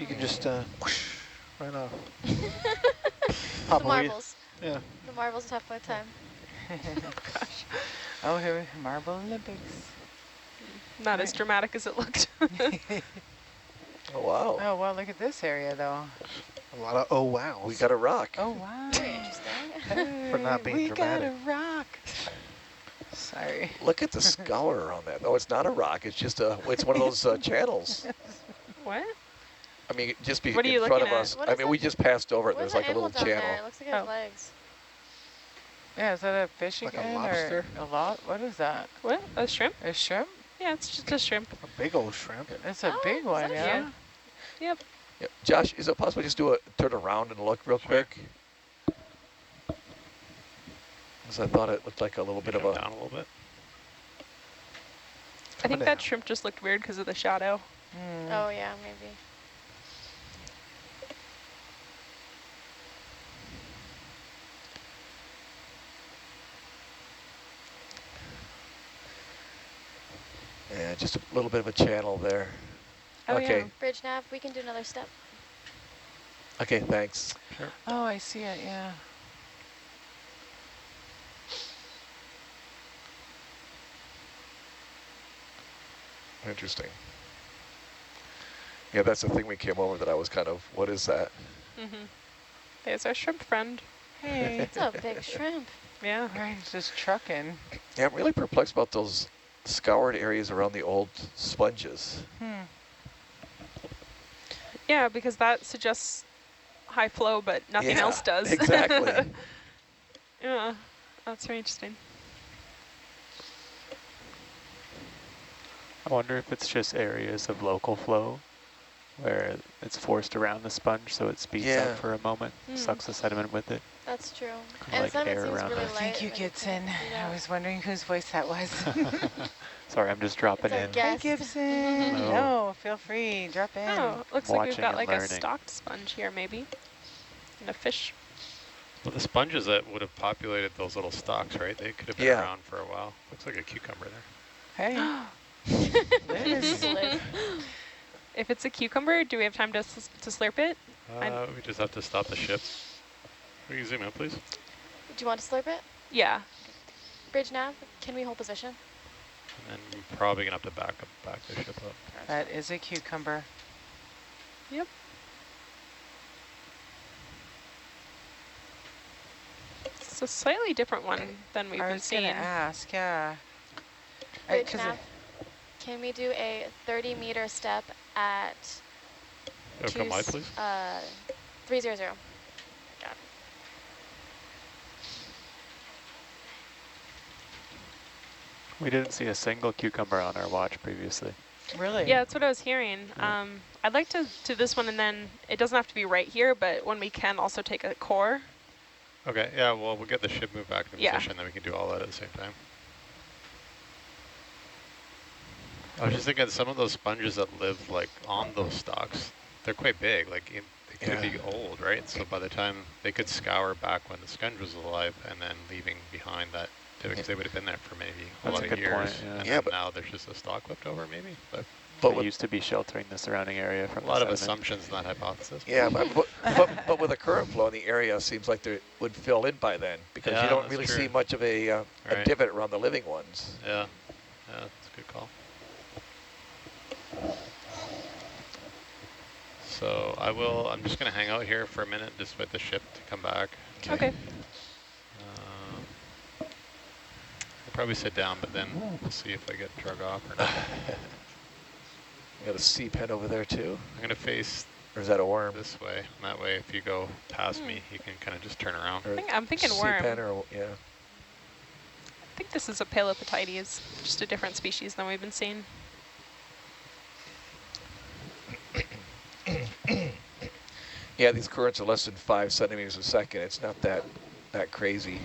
You can just whoosh, right off. The Pop a weed. marbles. Yeah. The marbles have fun time. Gosh. Oh, here, Marble Olympics. Not as dramatic as it looked. Oh, wow. Oh, well, look at this area, though. A lot of oh wow. We got a rock. Oh, wow. Very interesting. Hey, For not being we dramatic. got a rock. Sorry. Look at the scour on that. No, it's not a rock. It's just it's one of those channels. What? I mean, just be What are in you front of looking at? us. What I is mean, that? we just passed over it. What is There's that like a animal little down channel. there? It looks like it has Oh. legs. Yeah, is that a fish Like a again? lobster? Or a lot? What is that? What? A shrimp? A shrimp? Yeah, it's just a shrimp. A big old shrimp. It's a Oh, big is one, that a yeah. shrimp? Yep. Yeah. Josh, is it possible to just turn around and look real quick? Because I thought it looked like a little bit of Come a... down a little bit. I think down. that shrimp just looked weird because of the shadow. Mm. Oh yeah, maybe. Yeah, just a little bit of a channel there. Oh, Okay. yeah. Bridge nav, we can do another step. Okay, thanks. Oh, I see it, yeah. Interesting. Yeah, that's the thing we came over that I was kind of, what is that? Mm-hmm. There's our shrimp friend. Hey. It's a big shrimp. Yeah. Right, just trucking. Yeah, I'm really perplexed about those scoured areas around the old sponges. Yeah, because that suggests high flow, but nothing Yeah, else does. exactly. Yeah, that's very interesting. I wonder if it's just areas of local flow where it's forced around the sponge so it speeds Yeah. up for a moment, sucks the sediment with it. That's true. Kinda And like sediment air seems around really it. light. Thank you, and Gibson. can't do I that. was wondering whose voice that was. Sorry, I'm just dropping It's a in. guess. Hey, Gibson. Hello. No, feel free. Drop in. Oh, looks like we've Watching got and like a learning. stocked sponge here, maybe. And a fish. Well, the sponges that would have populated those little stalks, right? They could have been Yeah. around for a while. Looks like a cucumber there. Hey. Liz. Liz. If it's a cucumber, do we have time to slurp it? We just have to stop the ship. Will you zoom in, please? Do you want to slurp it? Yeah. Bridge nav, can we hold position? And then we're probably going to have to back the ship up. That is a cucumber. Yep. It's a slightly different one than we've I been was going to seeing. ask, yeah. Bridge 'Cause nav, can we do a 30-meter step at Oh, come wide, please. 300? We didn't see a single cucumber on our watch previously. Really? Yeah, that's what I was hearing. I'd like to this one, and then it doesn't have to be right here, but when we can also take a core. Okay, yeah, well, we'll get the ship moved back into Yeah. position, then we can do all that at the same time. I was just thinking some of those sponges that live like on those stalks, they're quite big, like they could be old, right? So by the time they could scour back when the sponge was alive and then leaving behind that, because they would have been there for maybe a That's lot a of good years. point, yeah. And Yeah, then but now there's just a stalk left over maybe, but They used to be sheltering the surrounding area from a lot of the sediment. assumptions in that hypothesis. Yeah, but with the current flow in the area, seems like they would fill in by then because Yeah, you don't that's really true. see much of a Right. divot around the living ones. Yeah, yeah, that's a good call. So I'm just going to hang out here for a minute, just wait the ship to come back. Okay. I'll probably sit down, but then we'll see if I get drug off or not. You got a sea pen over there too? I'm going to face Or is that a worm? this way, and that way if you go past me, you can kind of just turn around. Or I'm thinking sea worm. pen or, yeah. I think this is a Palopatides, just a different species than we've been seeing. Yeah, these currents are less than 5 centimeters a second. It's not that crazy.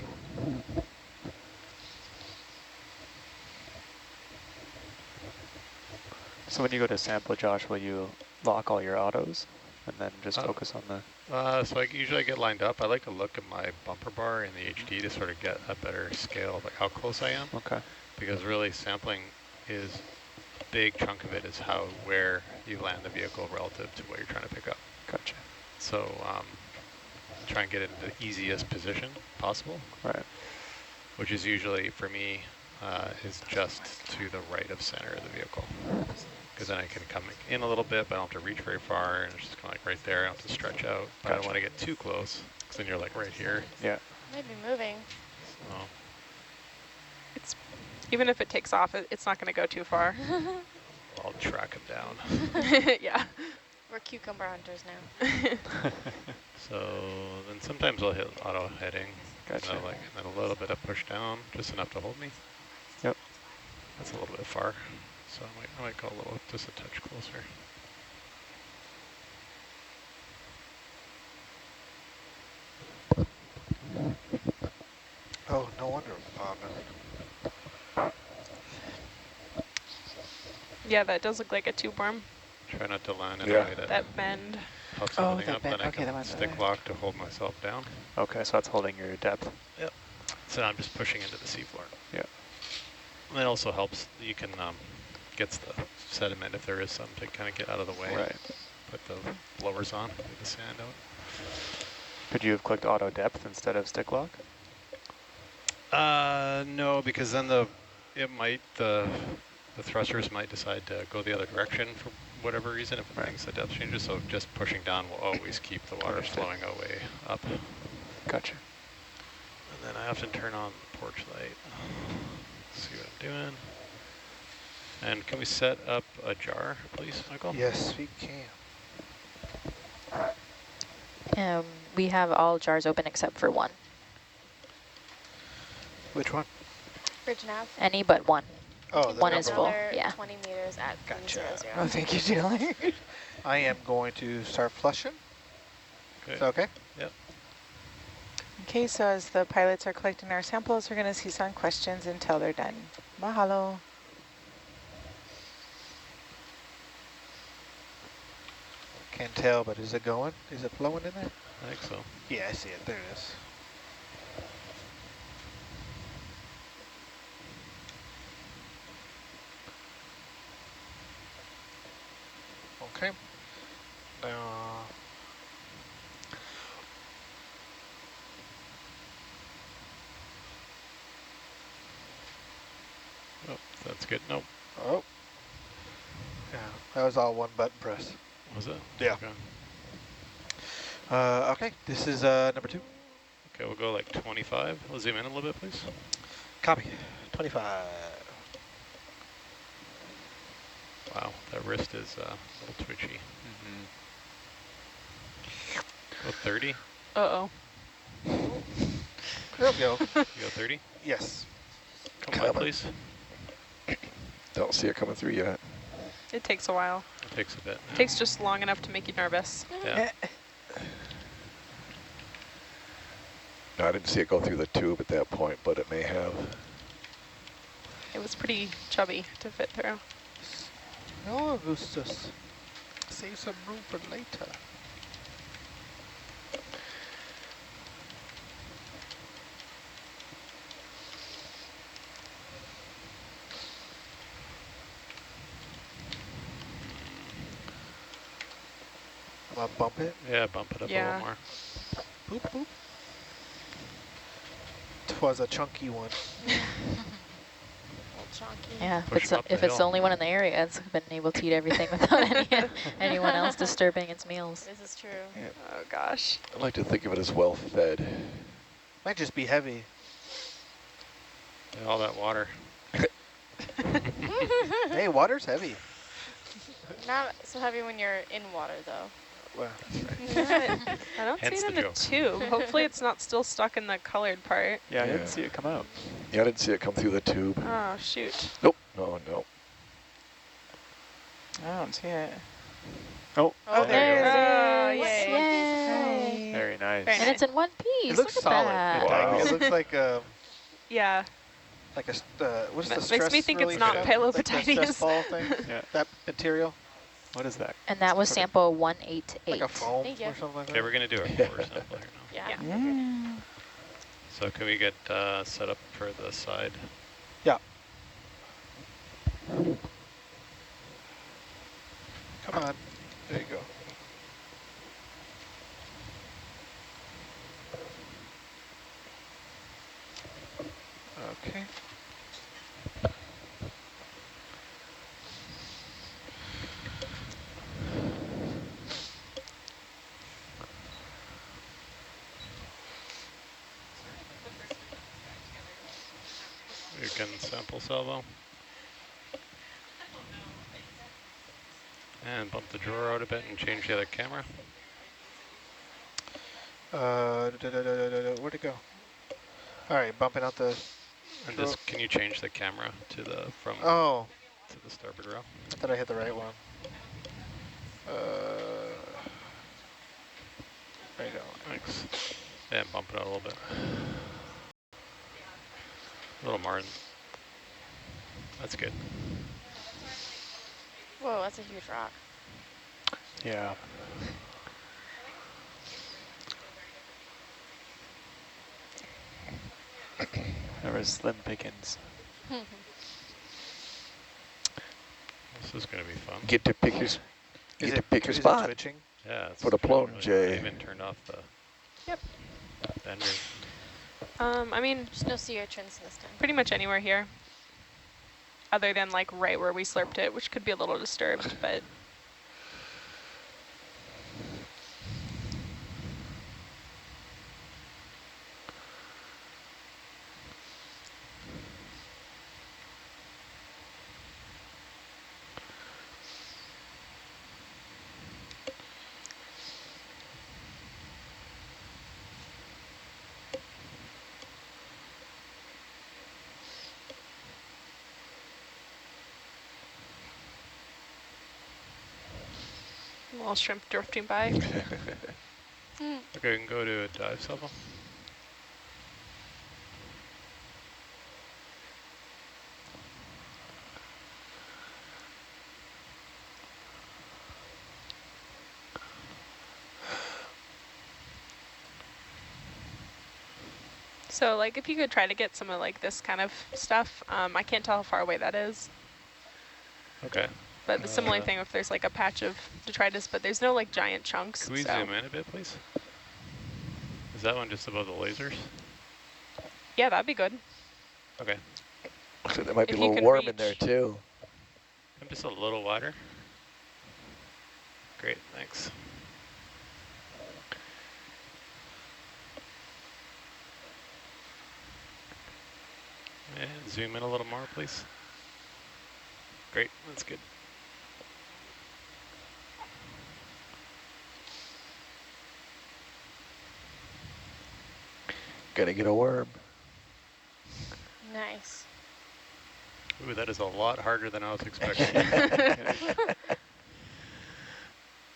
So when you go to sample, Josh, will you lock all your autos and then just focus on the... So usually I get lined up. I like to look at my bumper bar in the HD to sort of get a better scale of like how close I am. Okay. Because really sampling is big chunk of it is where you land the vehicle relative to what you're trying to pick up. Gotcha. So try and get it in the easiest position possible. Right. Which is usually, for me, is just to the right of center of the vehicle. Because then I can come in a little bit, but I don't have to reach very far, and it's just kind of like right there. I don't have to stretch out. But I don't want to get too close, because then you're like right here. Yeah. Might be moving. So It's even if it takes off, it's not going to go too far. I'll track him down. Yeah. We're cucumber hunters now. So then sometimes I'll hit auto heading. Gotcha. And then a little bit of push down, just enough to hold me. Yep. That's a little bit far. So I might go just a touch closer. Oh, no wonder bobbing. Yeah, that does look like a tube worm. Try not to land in Yeah. a way that That bend. puffs Oh, everything that up, bend. then I Okay, that can one's stick there. lock to hold myself down. Okay, so that's holding your depth. So I'm just pushing into the seafloor. Yeah. And it also helps, you can, gets the sediment, if there is some, to kind of get out of the way. Right. Put the blowers on, leave the sand out. Could you have clicked auto depth instead of stick lock? No, because then the thrusters might decide to go the other direction for whatever reason if it thinks the depth changes. So just pushing down will always keep the water flowing away up. Gotcha. And then I often turn on the porch light. See what I'm doing. And can we set up a jar, please, Michael? Yes, we can. We have all jars open except for one. Which one? Bridge nav. Any but one. Oh, the One is full, Another yeah. 20 meters at Gotcha. 0. Oh, thank you, Julie. I am going to start flushing. Okay. Is that okay? Yep. Okay, so as the pilots are collecting our samples, we're going to see some questions until they're done. Mahalo. Can't tell, but is it going? Is it flowing in there? I think so. Yeah, I see it. There it is. Okay. Now, Oh, that's good. Nope. oh. Yeah, that was all one button press. Was it? Yeah. Okay. Okay, this is number 2. Okay, we'll go like 25. We'll zoom in a little bit, please. Copy. 25. Wow, that wrist is a little twitchy. Go 30. Uh-oh. There we go. You go 30. Yes. Come by, please. Don't see it coming through yet. It takes a while. It takes a bit. It takes just long enough to make you nervous. Yeah. No, I didn't see it go through the tube at that point, but it may have. It was pretty chubby to fit through. No, Augustus. Save some room for later. I'm gonna bump it. Yeah, bump it up a Yeah. little more. Boop, boop. Twas a chunky one. Chunky. Yeah, Push 'em up the if it's the hill. only one in the area, it's been able to eat everything without anyone else disturbing its meals. This is true. Oh, gosh. I like to think of it as well fed. Might just be heavy. Yeah, all that water. Hey, water's heavy. Not so heavy when you're in water, though. Well, I don't Hence see it in the the joke. tube. Hopefully it's not still stuck in the colored part. Yeah, I Yeah. didn't see it come out. Yeah, I didn't see it come through the tube. Oh, shoot. Nope. No, no. I don't see it. Oh, Oh, there it is. Oh, What? yay. Yay. very nice. Very And it's in one piece. it looks Look at solid. that. Wow. It looks like Yeah. a what's the Makes stress me think it's relief not stuff? Like the paleo stress ball thing. Yeah. That material, What is that? And that was sample 188. like a foam Thank you. or something like that. Okay, we're going to do a core sample here now. Yeah. Yeah. Yeah. So can we get set up for the side? Yeah. Come on. There you go. Okay. You can sample salvo. And bump the drawer out a bit and change the other camera. Where'd it go? All right, bumping out the. And just, can you change the camera to the to the starboard row? I thought I hit the right one. There you go. Thanks. And bump it out a little bit. A little more. That's good. Whoa, that's a huge rock. Yeah. There was slim pickings. This is going to be fun. Get to pick your, Is pick your it spot. twitching? Yeah. It's For the plunge, I even turned off the Yep. bender. I mean, There's no sea urchins this time. pretty much anywhere here. Other than like right where we slurped it, which could be a little disturbed, but. Little shrimp drifting by. Okay, we can go to a dive salvo. So like if you could try to get some of like this kind of stuff, I can't tell how far away that is. Okay. But the similar thing if there's like a patch of detritus, but there's no like giant chunks. Can we zoom in a bit, please? Is that one just above the lasers? Yeah, that'd be good. Okay. So there might be If a you little can worm in there reach. too. I'm just a little wider. Great, thanks. And zoom in a little more, please. Great, that's good. Gotta get a worm. Nice. Ooh, that is a lot harder than I was expecting.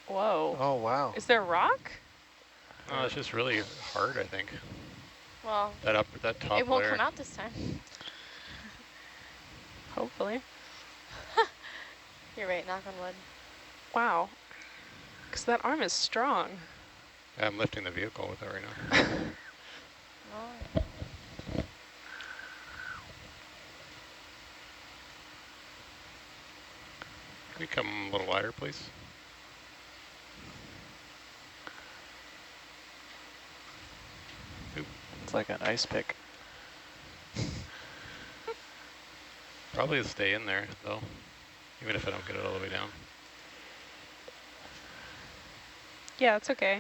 Whoa. Oh, wow. Is there a rock? Oh, it's just really hard, I think. Well, That top it won't layer. come out this time. Hopefully. You're right, knock on wood. Wow. Because that arm is strong. I'm lifting the vehicle with it right now. Well, Can we come a little wider, please? Oop. It's like an ice pick. Probably stay in there, though, even if I don't get it all the way down. Yeah, it's okay.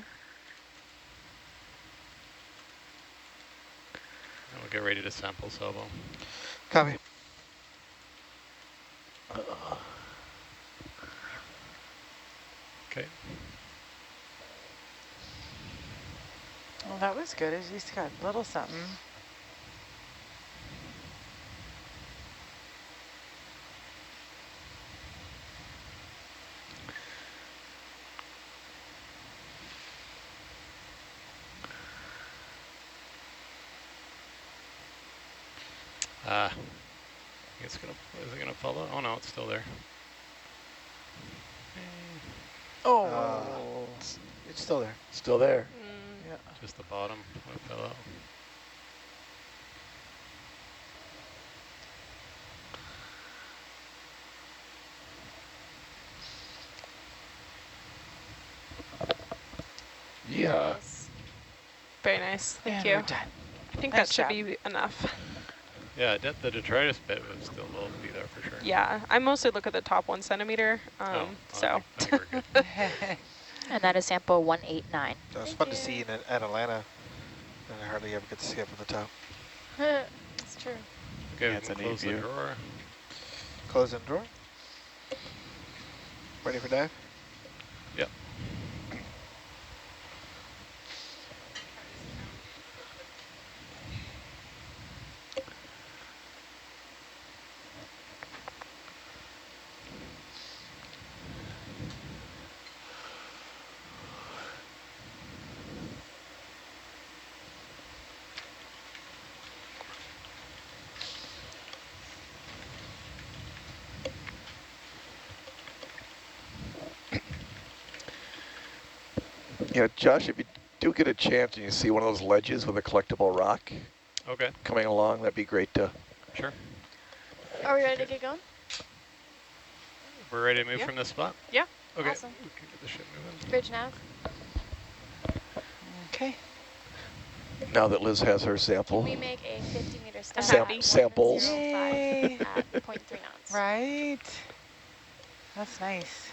And we'll get ready to sample salvo. Copy. Okay. Well, that was good. At least got a little something. It's gonna. Is it gonna follow? Oh no, it's still there. Oh. It's still there. Still there. Yeah. Just the bottom when it fell out. Nice. Very nice. Thank And you. we're done. I think Nice that should job. be enough. Yeah, the detritus bit will still be there for sure. Yeah, I mostly look at the top 1 centimeter. So. I think we're good. And that is sample 189. That was Thank fun you. to see in Atlanta. And I hardly ever get to see up at the top. It's true. Okay, Yeah, we it's can a neat close the view. drawer. Close in drawer. Ready for dive? Yep. Yeah, Josh, if you do get a chance and you see one of those ledges with a collectible rock Okay, coming along, that'd be great to. sure. Are we ready to get going? We're ready to move Yeah. from this spot? Yeah. Okay, Awesome. we can get the ship moving. Bridge nav. Okay. Now that Liz has her Can sample. we make a 50-meter step Sam- at samples. 105 Yay. at 0.3 knots? Right. That's nice.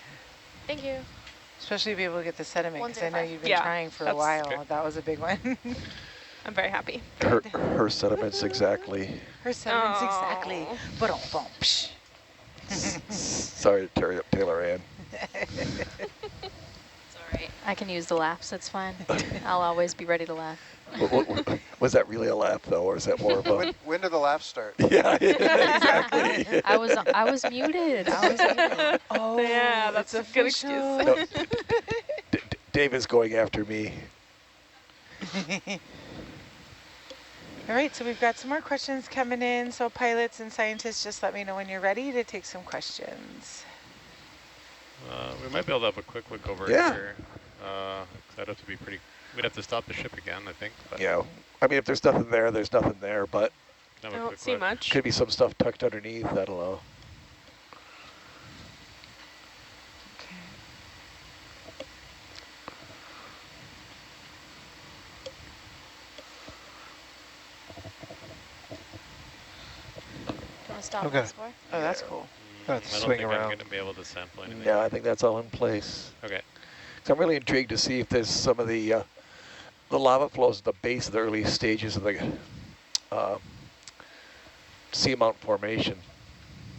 Thank you. Especially to be able to get the sediment, because I know 105. you've been Yeah, trying for a that's while. okay. That was a big one. I'm very happy. Her sediments exactly. Her sediment's exactly. Oh. Ba-dum-bum, psh. Sorry to tear you up, Taylor Ann. It's all right. I can use the laughs. It's fine. I'll always be ready to laugh. Was that really a laugh though, or is that more of a? When do the laughs start? Yeah, exactly. I was muted. I was muted. Oh, Yeah, that's it's a good excuse. official. No, Dave is going after me. All right, so we've got some more questions coming in. So pilots and scientists, just let me know when you're ready to take some questions. We might be able to have a quick look over Yeah. here. 'Cause that'd have to be pretty. We'd have to stop the ship again, I think. But Yeah, I mean, if there's nothing there, there's nothing there, but I have a don't quick see look. much. could be some stuff tucked underneath. I don't know. Do you want to stop Okay. this for? Oh, that's cool. Let's I don't swing think around. I'm going to be able to sample anything. Yeah, I think that's all in place. Okay. So I'm really intrigued to see if there's some of the lava flows at the base of the early stages of the seamount formation.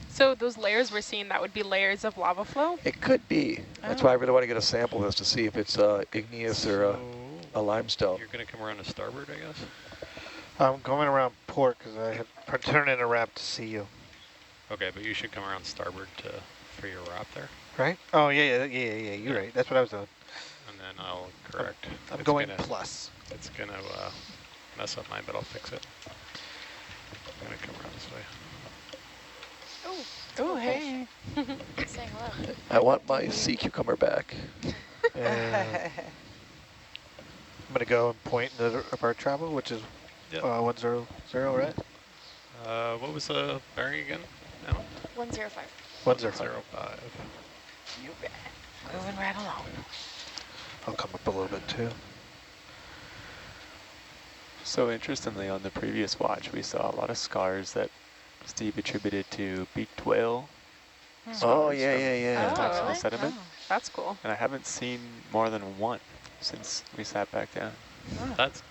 So those layers we're seeing, that would be layers of lava flow? It could be. That's why I really want to get a sample of this to see if it's igneous or a limestone. You're going to come around to starboard, I guess? I'm going around port because I had turned in a wrap to see you. Okay, but you should come around starboard for your wrap there. Right? Oh, yeah. You're right. That's what I was doing. And then I'll correct. I'm It's going gonna- plus. It's going to mess up mine, but I'll fix it. I'm going to come around this way. Oh, Oh, hey. saying hello. I want my sea cucumber back. And I'm going to go and point of our travel, which is Yep. 100, right? What was the bearing again? No? 105. 105. 105. You bet. Moving right along. I'll come up a little bit too. So interestingly, on the previous watch, we saw a lot of scars that Steve attributed to beaked whale. Oh, scars yeah, from yeah, yeah. impacts in really? the sediment. That's cool. And I haven't seen more than one since we sat back down. That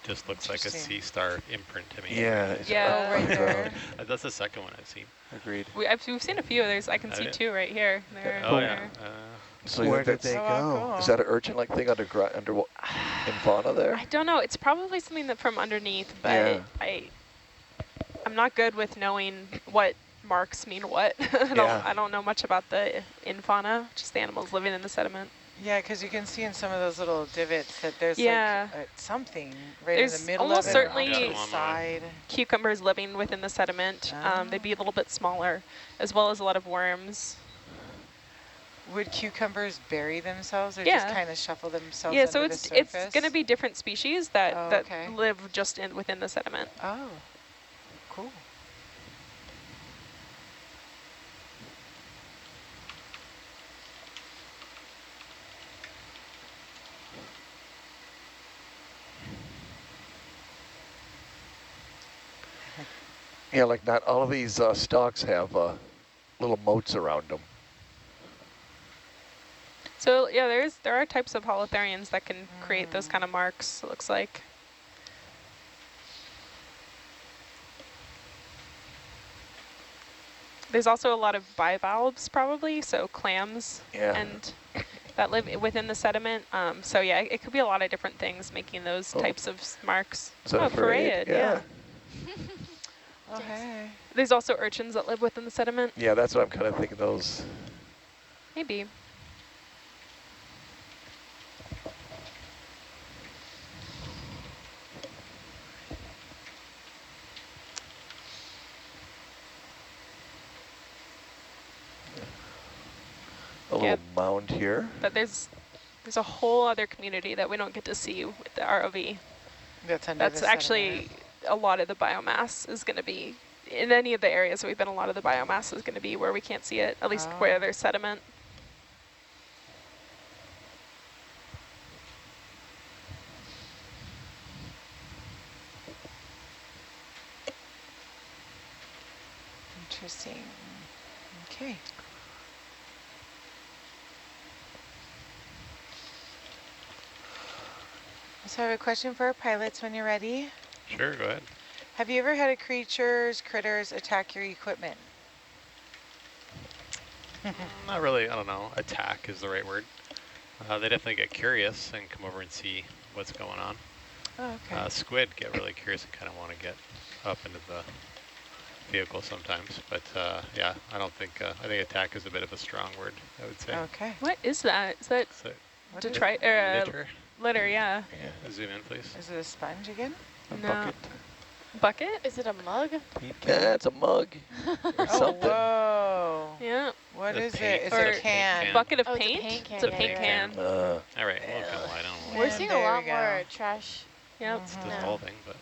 just looks like a Interesting. sea star imprint to me. Yeah. Yeah. Oh, right there. That's the second one I've seen. Agreed. We've seen a few. I can Have see you? two right here. There, Oh, there. yeah. So Where did that's- they Oh, go? cool. Is that an urchin-like thing under in fauna there? I don't know. It's probably something that from underneath, but Yeah. I'm not good with knowing what marks mean what. Yeah. I don't know much about the in fauna, just the animals living in the sediment. Yeah, because you can see in some of those little divots that there's Yeah. like something right There's in the middle almost of it or certainly- off to Yeah, the on the- side. Cucumbers living within the sediment. They'd be a little bit smaller, as well as a lot of worms. Would cucumbers bury themselves or just Yeah. kind of shuffle themselves Yeah, under so the it's surface? going to be different species that, Oh, that okay. live just within the sediment. Oh, cool. Yeah, like not all of these stalks have little moats around them. So yeah, there are types of holothurians that can create those kind of marks, it looks like. There's also a lot of bivalves probably, so clams and that live within the sediment. So yeah, it could be a lot of different things making those types of marks. Is that a farreid, yeah. Oh, hey. There's also urchins that live within the sediment. Yeah, that's what I'm kind of thinking, those. Maybe. A little mound here. But there's a whole other community that we don't get to see with the ROV. That's actually a lot of the biomass is going to be, in any of the areas we've been, a lot of the biomass is going to be where we can't see it, at least where there's sediment. Interesting. Okay. So I have a question for our pilots when you're ready. Sure, go ahead. Have you ever had a critters attack your equipment? Not really, I don't know. Attack is the right word. They definitely get curious and come over and see what's going on. Oh, okay. Squid get really curious and kind of want to get up into the vehicle sometimes. But yeah, I don't think, I think attack is a bit of a strong word, I would say. Okay. What is that? Is that detrite Litter? litter? Yeah. Yeah, zoom in, please. Is it a sponge again? A No. bucket. Bucket? Is it a mug? Yeah, it's a mug or Oh, something. whoa. Yeah. What A is paint- it? Is Or it a a can? can. Bucket of Oh, it's a paint? paint can, It's a yeah, paint yeah, can. All right, we'll kind of lie down a little. We're And seeing there a lot we go. more trash. Yep. It's No. dissolving, but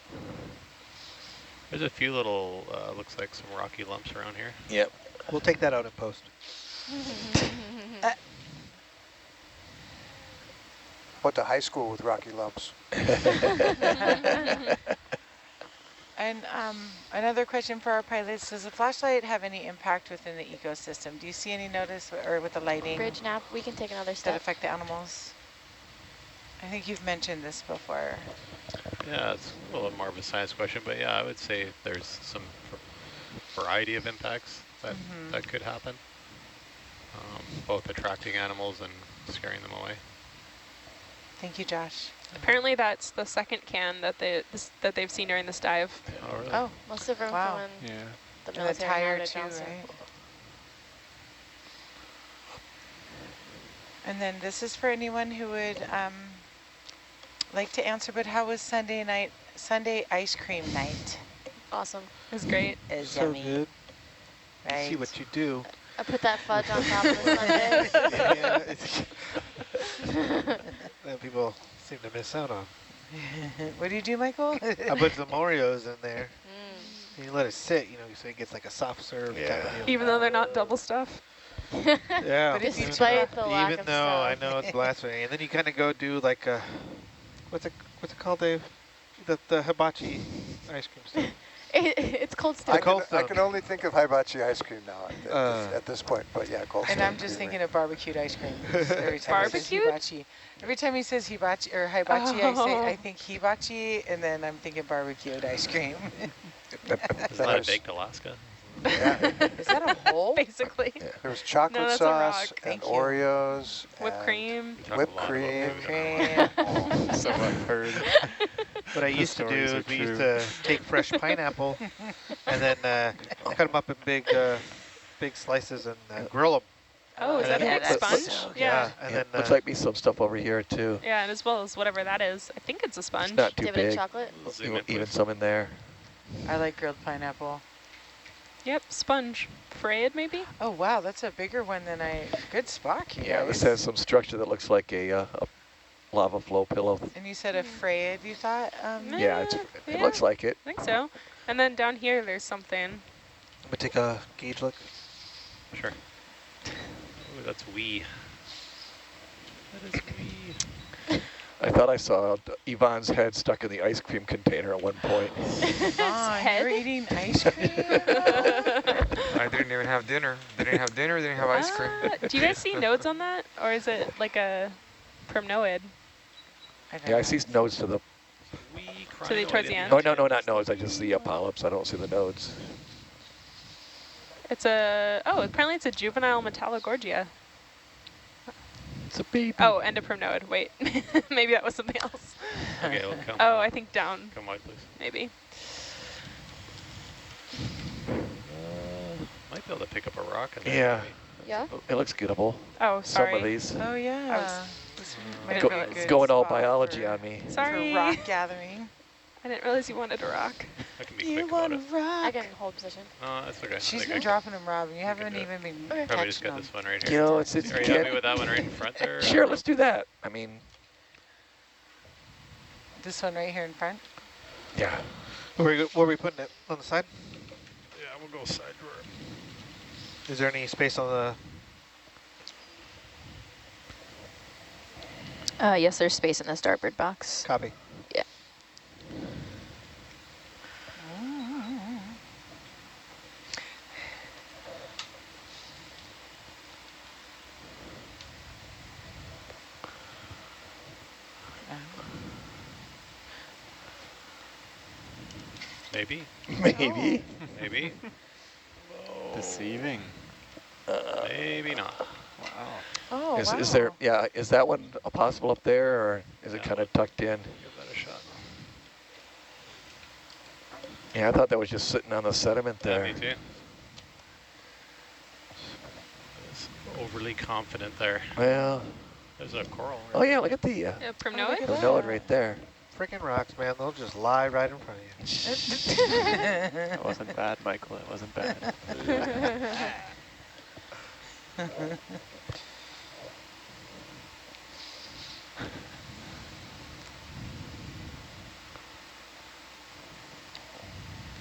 there's a few little, looks like some rocky lumps around here. Yep. We'll take that out in post. Went to high school with rocky lumps. And another question for our pilots, does the flashlight have any impact within the ecosystem? Do you see any notice or with the lighting Bridge nap, we can take another that step. affect the animals? I think you've mentioned this before. Yeah, it's a little more of a science question, but yeah, I would say there's some variety of impacts that, that could happen. Both attracting animals and scaring them away. Thank you, Josh. Apparently that's the second can that they've seen during this dive. Oh, really? Oh, Most of them wow. from when Yeah. the And the military tire had it too, downstairs. right? And then this is for anyone who would like to answer, but how was Sunday ice cream night? Awesome. It was great. Is So yummy, good. right? See what you do. I put that fudge on top of the sundae. Yeah, it's that people seem to miss out on. What do you do, Michael? I put some Oreos in there. And you let it sit, you know, so it gets like a soft serve type of deal. Even though they're not double stuff. Yeah. But if you Despite the lack Even of though I stuff. know it's blasphemy, and then you kind of go do like a, what's it called, Dave? The hibachi ice cream stuff. It's cold still. I cold can stuff. only think of hibachi ice cream now at this point, but yeah, cold And stuff. I'm just thinking of barbecued ice cream. Every time he says Barbecued? hibachi. Every time he says hibachi or hibachi, I think hibachi, and then I'm thinking barbecued ice cream. Isn't that a baked Alaska? Yeah, Is that a hole? Basically. there was chocolate No, that's a sauce rock. and Thank you. Oreos. Whipped and cream. We talk Whipped a lot about cream. food in our Cream. So I've heard. What I The used to do stories are is we used true. to take fresh pineapple and then cut them up in big slices and grill them. Oh, is And that a then- big that's sponge? so good. Yeah. And Yeah, then looks like me some stuff over here too. Yeah, and as well as whatever that is. I think it's a sponge. It's not too Dividend big. chocolate. Zoom in, Even please. some in there. I like grilled pineapple. Yep, sponge. Farreid, maybe? Oh, wow, that's a bigger one than good spot, you Yeah, guys. this has some structure that looks like a lava flow pillow. And you said a farreid, you thought? Yeah, it yeah. looks like it. I think so. And then down here there's something. I'm gonna take a gauge look. Sure. Ooh, that's wee. That is wee. I thought I saw Yvonne's head stuck in the ice cream container at one point. You were eating ice cream? I didn't even have dinner. They didn't have dinner, they didn't have ice cream. Do you guys see nodes on that? Or is it like a primnoid? Yeah, I see nodes to the... Towards the end? No, not nodes. I just see polyps. I don't see the nodes. It's a... Oh, apparently it's a juvenile metallegorgia. It's a baby. Oh, and a primnoid. Wait, maybe that was something else. Okay, we'll come. Oh, I think down. Come wide, please. Maybe. Might be able to pick up a rock. In there, Yeah. maybe. Yeah? It looks gettable. Oh, sorry. Some of these. Oh, yeah. It's going all biology on me. Sorry. For rock gathering. I didn't realize you wanted a rock. I can be You quick want about a it. rock? I can hold position. That's okay. She's I been think dropping them, Rob. You haven't do it. even been Probably just catching got them. this one right You here. know, it's Are you happy with that one right in front there? Sure, let's do that. I mean, This one right here in front? yeah. Where are we putting it? On the side? Yeah, we'll go side drawer. Is there any space on the... Yes, there's space in the starboard box. Copy. Yeah. Maybe. Maybe. Maybe. Deceiving. Maybe not. Wow. Oh, wow. Is there, yeah, is that one possible up there, or is it kind of tucked in? Give that a shot. Yeah, I thought that was just sitting on the sediment Yeah, there. me too. I was overly confident there. Well, There's a coral. oh yeah, look at the Yeah, primnoid? node right there. Freaking rocks, man. They'll just lie right in front of you. That wasn't bad, Michael. It wasn't bad.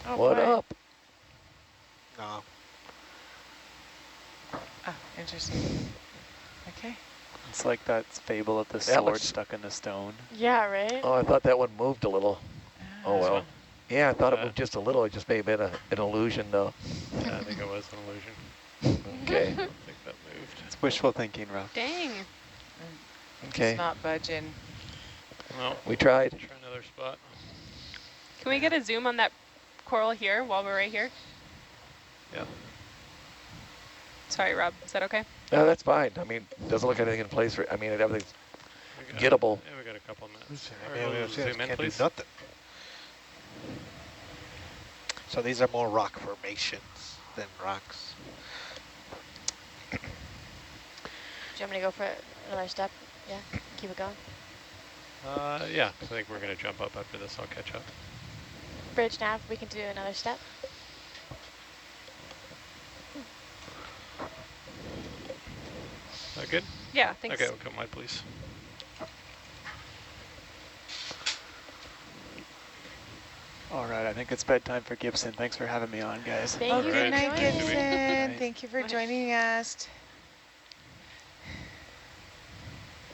Oh, What boy. up? No. Oh, interesting. Okay. It's like that fable of the That sword looks- stuck in the stone. Yeah, right? Oh, I thought that one moved a little. Oh, This well. one? Yeah, I thought it moved just a little. It just may have been an illusion, though. Yeah, I think it was an illusion. Okay. I think that moved. It's wishful thinking, Rob. Dang. Okay. It's not budging. Well, We tried. try another spot. Can we get a zoom on that coral here while we're right here? Yeah. Sorry, Rob. Is that okay? No, that's fine. I mean, doesn't look anything in place. I mean, everything's We got- gettable. Yeah, we got a couple minutes. I All mean, right, we we'll zoom in, can't do please. nothing. So these are more rock formations than rocks. Do you want me to go for another step? Yeah, keep it going. Yeah, I think we're going to jump up after this. I'll catch up. Bridge nav, we can do another step. Good? Yeah, thanks. Okay, we'll come wide, please. All right, I think it's bedtime for Gibson. Thanks for having me on, guys. Thank Oh, you good for night, joining. Gibson. Night. Thank you for Night. joining us.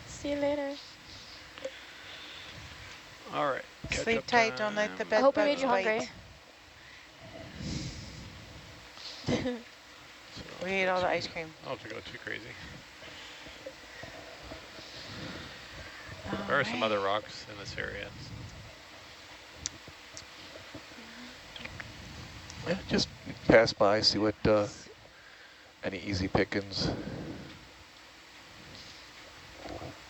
See you later. All right. Sleep catch-up tight. Don't let the time. bed I hope I bugs made you hungry. bite. We ate all the ice cream. I don't have to go too crazy. All There are some right. other rocks in this area. Yeah, just pass by, see what, any easy pickings.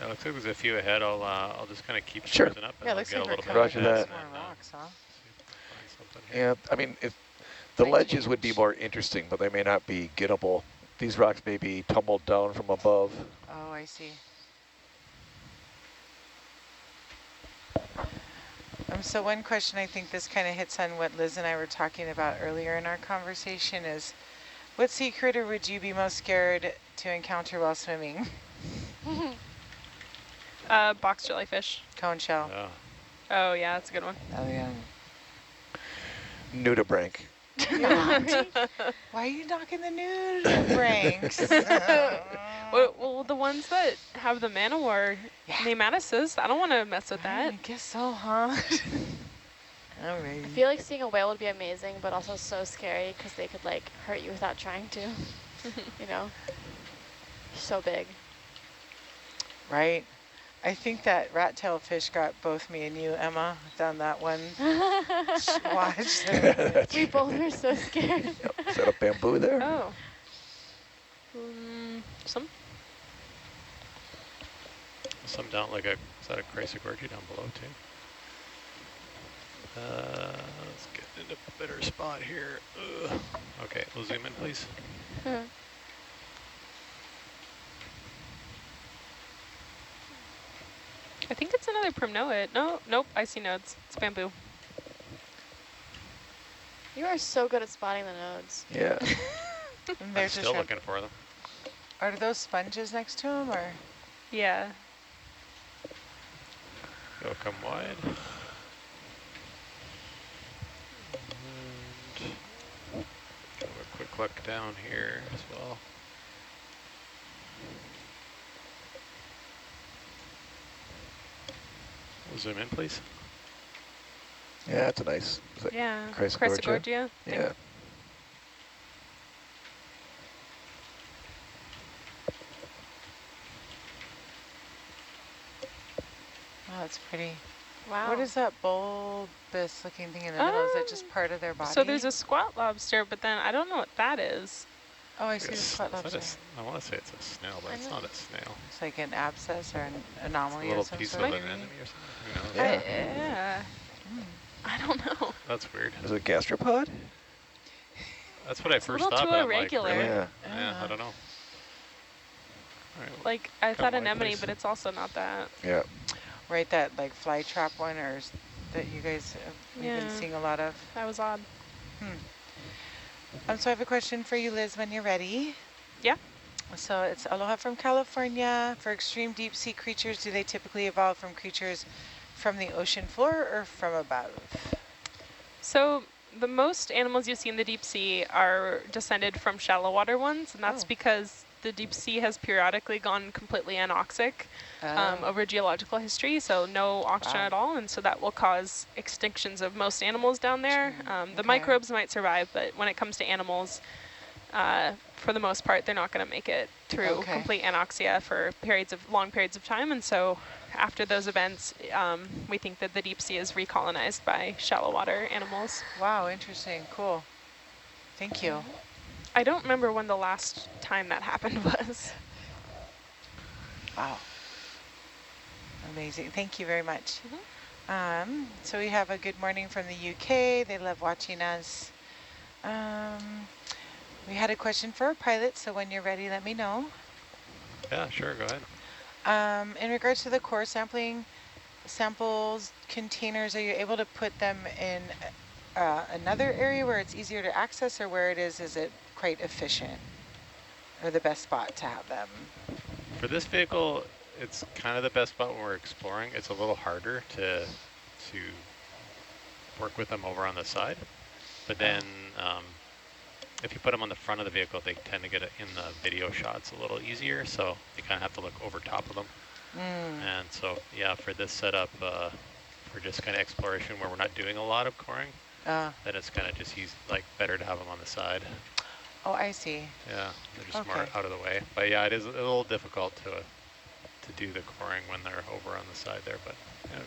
It looks like there's a few ahead. I'll just kind of keep Sure. cruising up and Yeah, I'll looks get like a we're little coming Roger bit that. across and, more rocks, huh? see if we can find something here. Yeah, I mean, if the ledges would be more interesting, but they may not be gettable. These rocks may be tumbled down from above. Oh, I see. So one question, I think this kind of hits on what Liz and I were talking about earlier in our conversation is, what sea critter would you be most scared to encounter while swimming? Box jellyfish. Cone shell. Yeah. Oh, yeah, that's a good one. Oh, yeah. Nudibranch. Why are you knocking the nude ranks? Well, the ones that have the manowar nematocysts, I don't want to mess with that. I guess so, huh? I feel like seeing a whale would be amazing, but also so scary because they could like hurt you without trying to, you know? So big. Right. I think that rat-tailed fish got both me and you, Emma, down that one watch. We both were so scared. Yep. Is that a bamboo there? Oh. Some down like a, is that a chrysogorgia down below too? Let's get into a better spot here. Ugh. Okay, we'll zoom in, please. I think it's another primnoid. No, nope, I see nodes. It's bamboo. You are so good at spotting the nodes. Yeah. I'm still looking for them. Are those sponges next to them, or? Yeah. Go come wide. And have a quick look down here as well. We'll zoom in, please. Yeah, it's a nice. Yeah. Chrysogorgia. Yeah. Oh, that's pretty. Wow. What is that bulbous looking thing in the middle? Is that just part of their body? So there's a squat lobster, but then I don't know what that is. Oh, I see the squat lobster. I want to say it's a snail, but it's not a snail. It's like an abscess or an anomaly It's a of some little piece sort. of an enemy or something. Yeah. Yeah. I don't know. That's weird. Is it a gastropod? That's what I It's a first little thought, too but I'm like, irregular. really? Yeah. Yeah, I don't know. All right, well, Like, I thought wide, anemone, please. but it's also not that. Yeah. Right, that like fly trap one, or that you guys have been seeing a lot of. That was odd. So I have a question for you, Liz, when you're ready. Yeah. So it's Aloha from California. For extreme deep sea creatures, do they typically evolve from creatures from the ocean floor or from above? So the most animals you see in the deep sea are descended from shallow water ones, and that's because the deep sea has periodically gone completely anoxic over geological history, so no oxygen at all, and so that will cause extinctions of most animals down there. The microbes might survive, but when it comes to animals, for the most part, they're not going to make it through complete anoxia for long periods of time, and so after those events, we think that the deep sea is recolonized by shallow water animals. Wow, interesting, cool. Thank you. I don't remember when the last time that happened was. Wow. Amazing. Thank you very much. So we have a good morning from the UK. They love watching us. We had a question for our pilot, so when you're ready, let me know. Yeah, sure, go ahead. In regards to the core samples containers, are you able to put them in another area where it's easier to access, or where it is it quite efficient, or the best spot to have them? For this vehicle, it's kind of the best spot when we're exploring. It's a little harder to work with them over on the side, but then if you put them on the front of the vehicle, they tend to get it in the video shots a little easier, so you kind of have to look over top of them. And so, yeah, for this setup, for just kind of exploration where we're not doing a lot of coring, then it's kind of just better to have them on the side. Oh, I see. Yeah, they're just more out of the way. But yeah, it is a little difficult to do the coring when they're over on the side there, but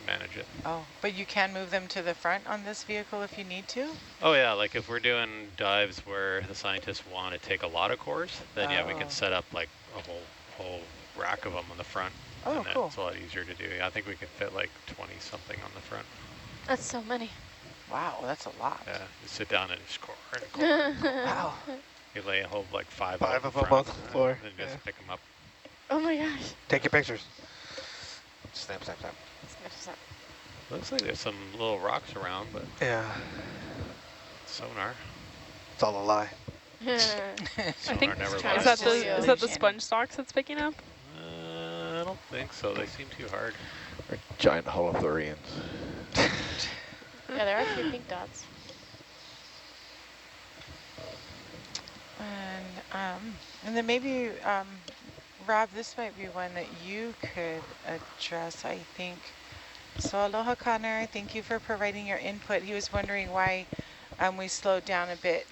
manage it. Oh, but you can move them to the front on this vehicle if you need to? Oh yeah, like if we're doing dives where the scientists want to take a lot of cores, then yeah, we can set up like a whole rack of them on the front. Oh, and cool. It's a lot easier to do. I think we could fit like 20 something on the front. That's so many. Wow, that's a lot. Yeah, you sit down and just core and core. Wow. You lay a whole like five of them them on the floor. And just pick them up. Oh my gosh. Take your pictures. Snap, snap, snap. Snap, snap. Looks like there's some little rocks around, but yeah, sonar. It's all a lie. I think never is lies. that the sponge stalks it's picking up? I don't think so. They seem too hard. Or giant holothurians. Yeah, there are a few pink dots. And then maybe, Rob, this might be one that you could address, I think. So aloha, Connor. Thank you for providing your input. He was wondering why we slowed down a bit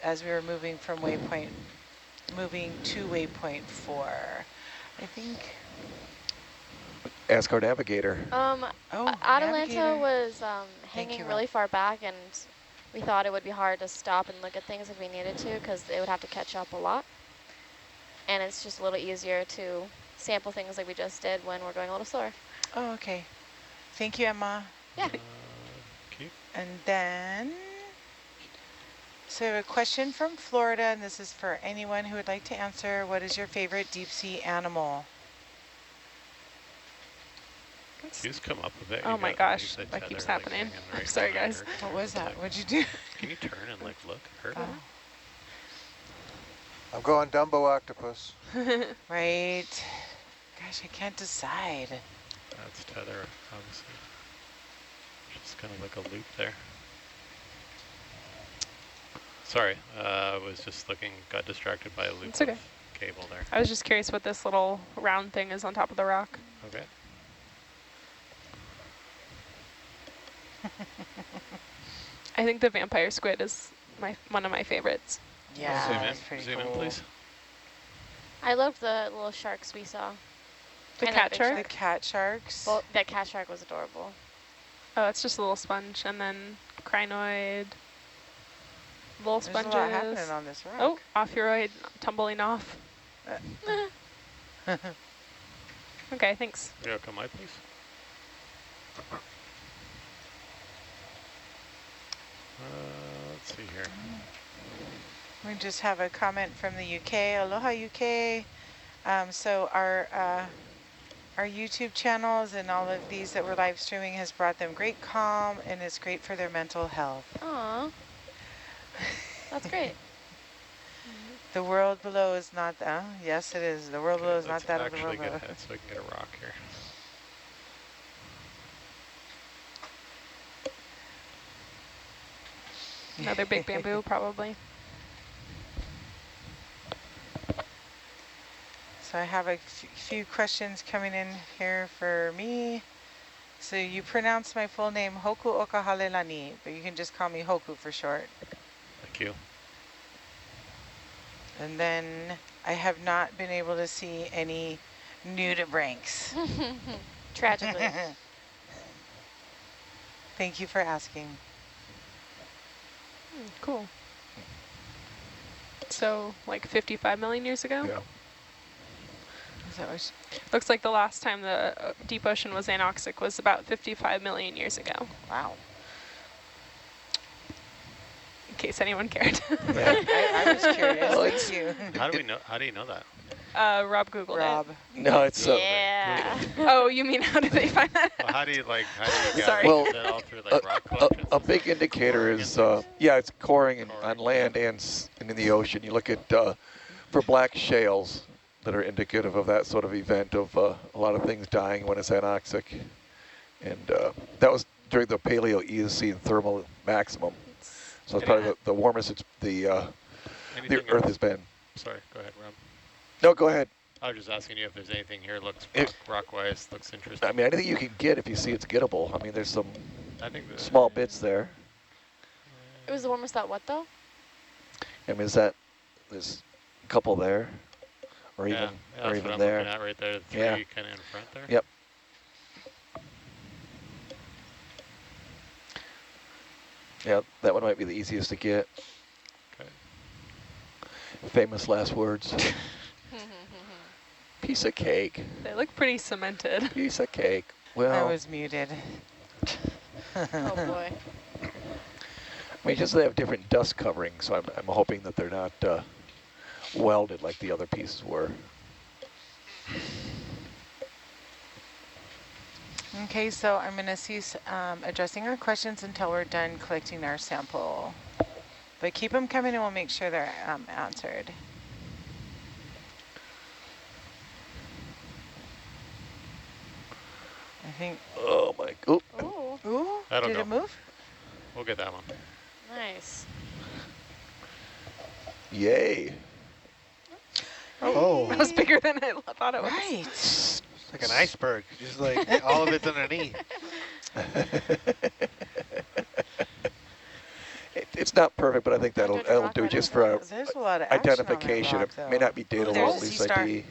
as we were moving from to waypoint 4. I think. Ask our navigator. Atalanta was hanging really far back, and we thought it would be hard to stop and look at things if we needed to, because it would have to catch up a lot. And it's just a little easier to sample things like we just did when we're going a little slower. Oh, okay. Thank you, Emma. Yeah. Okay. And then, so a question from Florida, and this is for anyone who would like to answer. What is your favorite deep sea animal? Please come up a bit. Oh my gosh, that keeps happening. Right, sorry, guys. What was that? What'd you do? Can you turn and like look? Hurt? I'm going Dumbo octopus. Right. Gosh, I can't decide. That's tether, obviously. Just kind of like a loop there. Sorry, I was just looking, got distracted by a loop of cable there. I was just curious what this little round thing is on top of the rock. Okay. I think the vampire squid is one of my favorites. Yeah, zoom in, please. I loved the little sharks we saw. The cat shark? The cat sharks. Well, that cat shark was adorable. Oh, it's just a little sponge, and then crinoid, little sponges. There's a lot happening on this rock. Oh, ophiuroid tumbling off. Okay, thanks. Yeah, come on, please. Let's see here. We just have a comment from the UK. Aloha, UK. So our YouTube channels and all of these that we're live streaming has brought them great calm, and it's great for their mental health. Aw, that's great. The world below is not that. Yes, it is. The world below is not that of the world below. Let's actually get ahead so we can get a rock here. Another big bamboo, probably. So I have a few questions coming in here for me. So you pronounce my full name Hoku Okahalelani, but you can just call me Hoku for short. Thank you. And then I have not been able to see any nudibranchs. Tragically. Thank you for asking. Cool. So, like 55 million years ago? Yeah. Is that what Looks like the last time the deep ocean was anoxic was about 55 million years ago. Wow. In case anyone cared. Yeah. I was curious. Thank you. How do we know? How do you know that? Rob Googled it. No, it's yeah. Oh, you mean how do they find that? Well, how do you get Sorry. Well, that all through like rock collections? a big indicator is yeah, it's coring on land and in the ocean. You look at for black shales that are indicative of that sort of event of a lot of things dying when it's anoxic, and that was during the Paleo-Eocene thermal maximum. So it's probably the warmest the Earth has been. Sorry, go ahead, Rob. No, go ahead. I was just asking you if there's anything here looks rock-wise looks interesting. I mean, anything you can get if you see it's gettable. I mean, there's some small bits there. It was the warmest that what though? I mean, there's a couple there, or even that's what I'm there. looking at right there. Three kind of in front there. Yep. Yeah, that one might be the easiest to get. Okay. Famous last words. Piece of cake. They look pretty cemented. Piece of cake. Well, I was muted. Oh boy. I mean, just they have different dust coverings, so I'm hoping that they're not welded like the other pieces were. Okay, so I'm going to cease addressing our questions until we're done collecting our sample. But keep them coming and we'll make sure they're answered. I think. Oh my! Oop. Ooh! Did it move? We'll get that one. Nice. Yay. Oh. That was bigger than I thought it was. Right. It's like an iceberg, just like all of it's underneath. It's not perfect, but I think that'll do right just over for There's a lot of action on that identification. rock, It may not be though. Ooh, datable, there's at a least sea star. ID.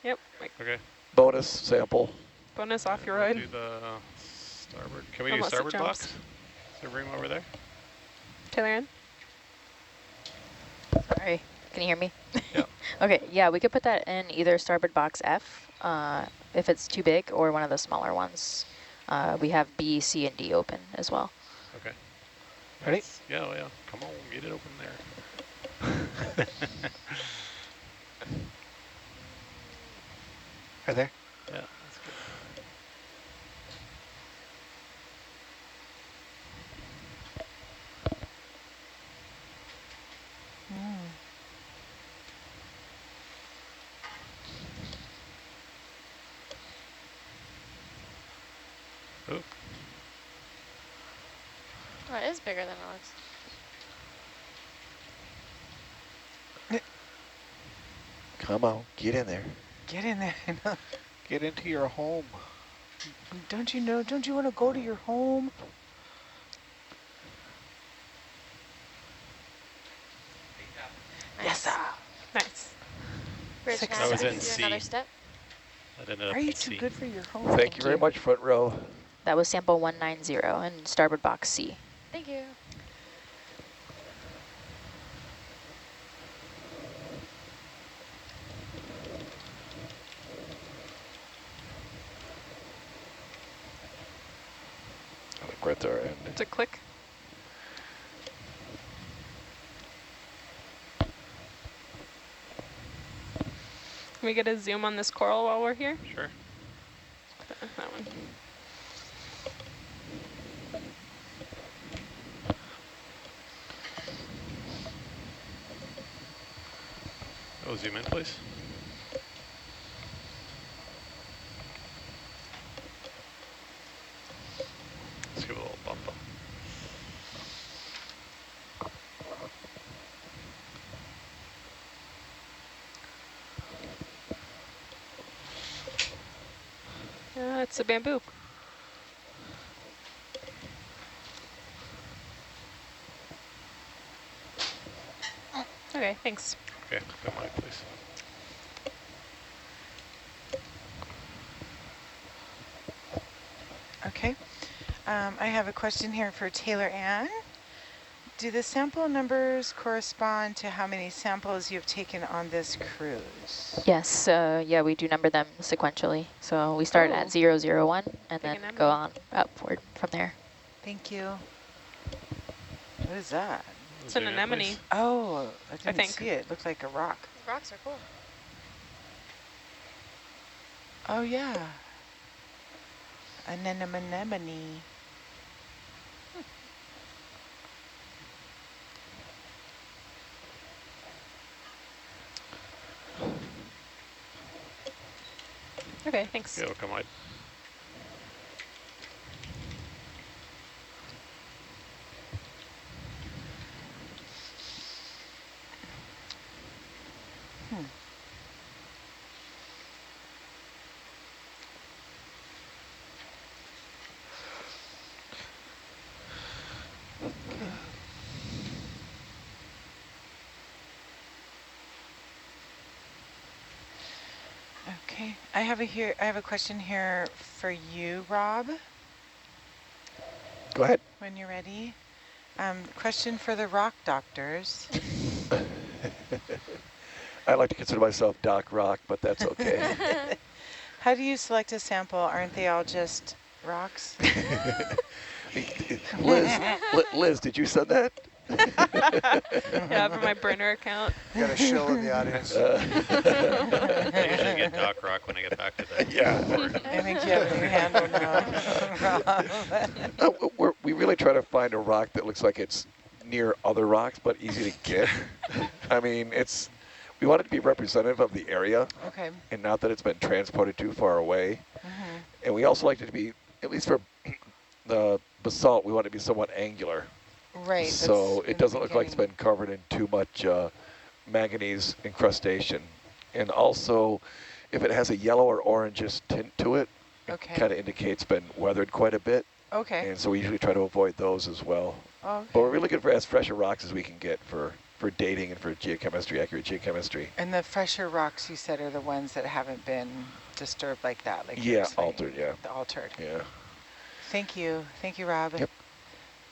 Yep. Okay. Bonus sample. Bonus off your We'll ride. do the starboard. Can we Unless do it starboard jumps. box? Is there room over there? Taylor in? Sorry, can you hear me? Yeah. Okay, yeah, we could put that in either starboard box F, if it's too big, or one of the smaller ones. We have B, C, and D open as well. Okay. Ready? Yeah, yeah. Come on, get it open there. Right there. Yeah, that's good. Oh, Oh, it is bigger than it looks. Come on, get in there. Get in there. Get into your home. Don't you know? Don't you want to go to your home? Yes, sir. Nice. Bridge, Six can I That was do in C. another step? that ended up Are you in too C. good for your home? Thank you very much, front row. That was sample 190 and starboard box C. Thank you. I think we're at our end. It's a click. Can we get a zoom on this coral while we're here? Sure. That one. Oh, zoom in, please. Let's give it a little bump up. It's a bamboo. Okay, thanks. Okay, go mic, please. Okay. I have a question here for Taylor Ann. Do the sample numbers correspond to how many samples you've taken on this cruise? Yes, yeah, we do number them sequentially. So we start at 001 and then go on upward from there. Thank you. What is that? It's an anemone. Oh, I didn't think. see it. It looked like a rock. These rocks are cool. Oh, yeah. An anemone. Okay, thanks. Yeah, come on. Okay, I have a question here for you, Rob. Go ahead. When you're ready. Question for the rock doctors. I like to consider myself Doc Rock, but that's okay. How do you select a sample? Aren't they all just rocks? Liz, did you send that? Yeah, for my burner account. You got a shill in the audience. I usually get Doc Rock when I get back to the board. I think you have a new handle now. We really try to find a rock that looks like it's near other rocks, but easy to get. I mean, we want it to be representative of the area, Okay. and not that it's been transported too far away. Mm-hmm. And we also like it to be, at least for the basalt, we want it to be somewhat angular. Right. So it doesn't look like it's been covered in too much manganese incrustation. And also, if it has a yellow or orangish tint to it, Okay. it kind of indicates been weathered quite a bit. Okay. And so we usually try to avoid those as well. Okay. But we're really good for as fresher rocks as we can get for dating and for geochemistry, accurate geochemistry. And the fresher rocks you said are the ones that haven't been disturbed like that? Like Yeah, altered, yeah. The altered. Yeah. Thank you. Thank you, Rob. Yep.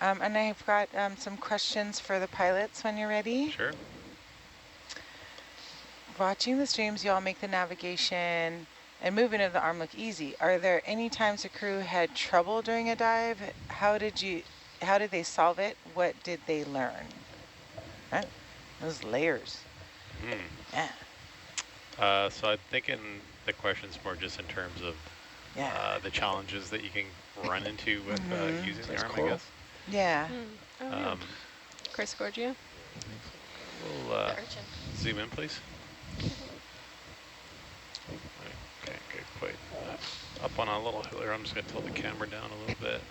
And I've got some questions for the pilots when you're ready. Sure. Watching the streams, you all make the navigation and movement of the arm look easy. Are there any times the crew had trouble during a dive? How did they solve it? What did they learn? Right. Those layers. Yeah. So I'm thinking the question's more just in terms of the challenges that you can run into with using the arm, I guess. Yeah. Chrysogorgia. We'll zoom in, please. Okay, good, quite up on a little hill here. I'm just going to tilt the camera down a little bit.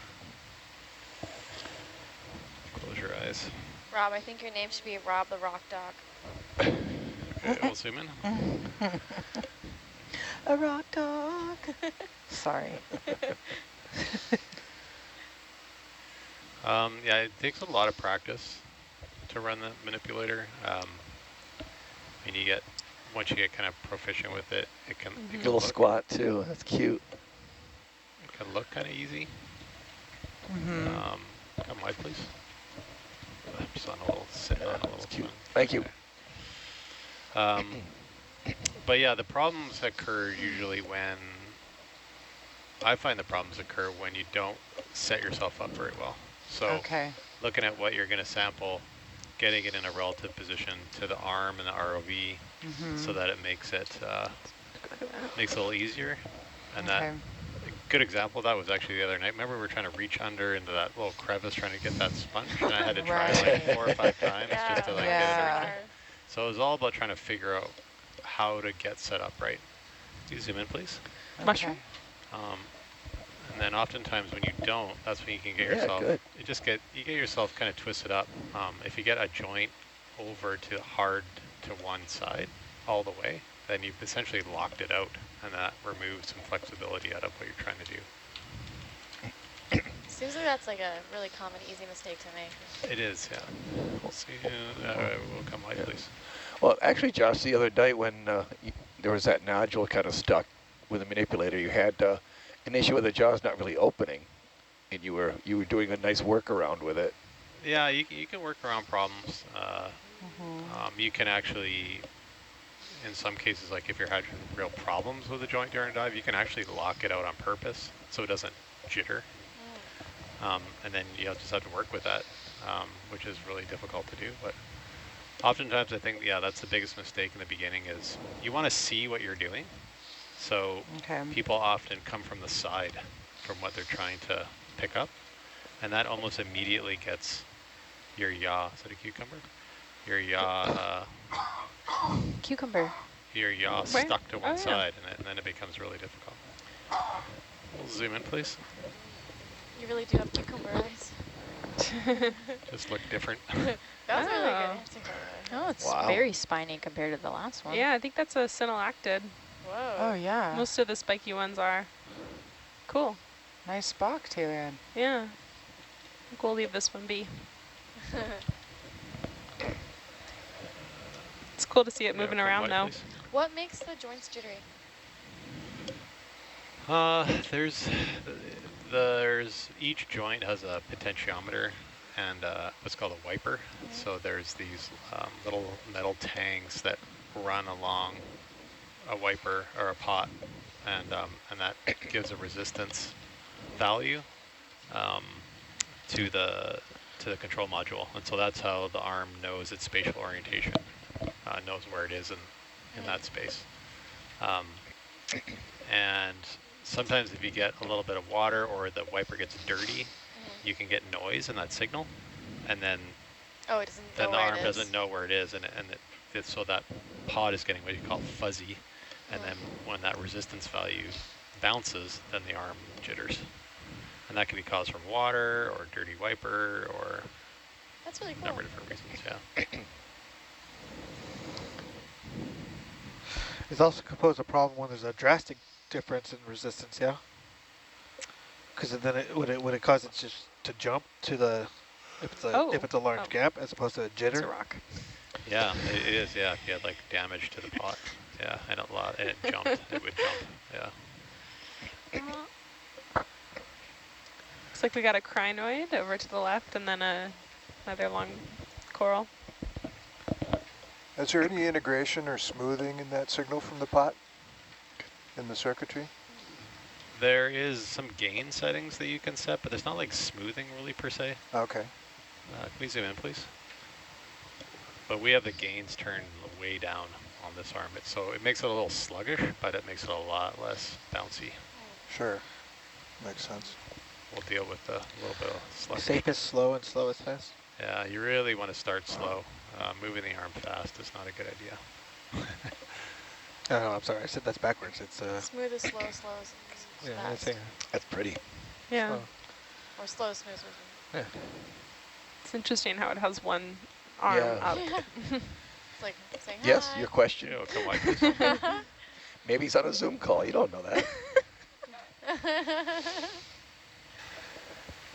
Close your eyes. Rob, I think your name should be Rob the Rock Dog. Okay, we'll zoom in. A rock dog. Sorry. Yeah, it takes a lot of practice to run the manipulator. And once you get kind of proficient with it, it can Little squat too. That's cute. It can look kind of easy. Come wide, please. I'm just on a little sit on a little. Cute. Thank you. But yeah, the problems occur usually when I find the problems occur when you don't set yourself up very well. So looking at what you're going to sample, getting it in a relative position to the arm and the ROV so that it makes it a little easier. And that a good example of that was actually the other night. Remember we were trying to reach under into that little crevice trying to get that sponge, and I had to try like 4 or 5 times just to like get it around. So it was all about trying to figure out how to get set up right. Do you zoom in, please? Mushroom. And then oftentimes when you don't, that's when you can get yourself, you get yourself kind of twisted up. If you get a joint over to hard to one side all the way, then you've essentially locked it out, and that removes some flexibility out of what you're trying to do. Seems like that's like a really common, easy mistake to make. It is, yeah. We'll see. We'll come wide, please. Well, actually, Josh, the other night when there was that nodule kind of stuck with the manipulator, you had an issue with the jaws not really opening, and you were doing a nice workaround with it. Yeah, you can work around problems. You can actually, in some cases, like if you're having real problems with the joint during a dive, you can actually lock it out on purpose so it doesn't jitter. And then you'll just have to work with that, which is really difficult to do. But oftentimes I think, that's the biggest mistake in the beginning is you want to see what you're doing. So people often come from the side from what they're trying to pick up. And that almost immediately gets your yaw. Is that a cucumber? Your yaw. Cucumber. Your yaw stuck to one side, and then it becomes really difficult. We'll zoom in, please. You really do have cucumber eyes. Just look different. That was really good answer, by the way. Oh, it's very spiny compared to the last one. Yeah, I think that's a synallactid. Whoa. Oh, yeah. Most of the spiky ones are. Cool. Nice Spock, Taylor. Yeah. I think we'll leave this one be. It's cool to see it moving around now. Please. What makes the joints jittery? There's each joint has a potentiometer and what's called a wiper. So there's these little metal tangs that run along a wiper or a pot, and that gives a resistance value to the control module, and so that's how the arm knows its spatial orientation, knows where it is in that space. And sometimes if you get a little bit of water or the wiper gets dirty, you can get noise in that signal, and then the arm doesn't know where it is, so that pod is getting what you call fuzzy, and then when that resistance value bounces, then the arm jitters. And that can be caused from water or dirty wiper or That's really cool. a number of different reasons, yeah. It's also can pose a problem when there's a drastic difference in resistance, yeah? Because then would it cause it just to jump to the, if it's a large gap as opposed to a jitter? It's a rock. Yeah, it is, yeah, if you had like damage to the pot. Yeah, and it jumped, it would jump, yeah. Looks like we got a crinoid over to the left and then another long coral. Is there any integration or smoothing in that signal from the pot in the circuitry? There is some gain settings that you can set, but there's not like smoothing really per se. Okay. Can we zoom in, please? But we have the gains turned way down on this arm. So it makes it a little sluggish, but it makes it a lot less bouncy. Sure. Makes sense. We'll deal with a little bit of sluggish. Safest slow and slowest fast? Yeah, you really want to start slow. Moving the arm fast is not a good idea. Oh, no, I'm sorry. I said that's backwards. It's smooth is slow, slow is fast. That's pretty. Yeah. Slow. Or slow, smooth. Yeah. It's interesting how it has one arm up. It's like saying Yes, hi. your question. Yeah, come on, please. Maybe he's on a Zoom call. You don't know that.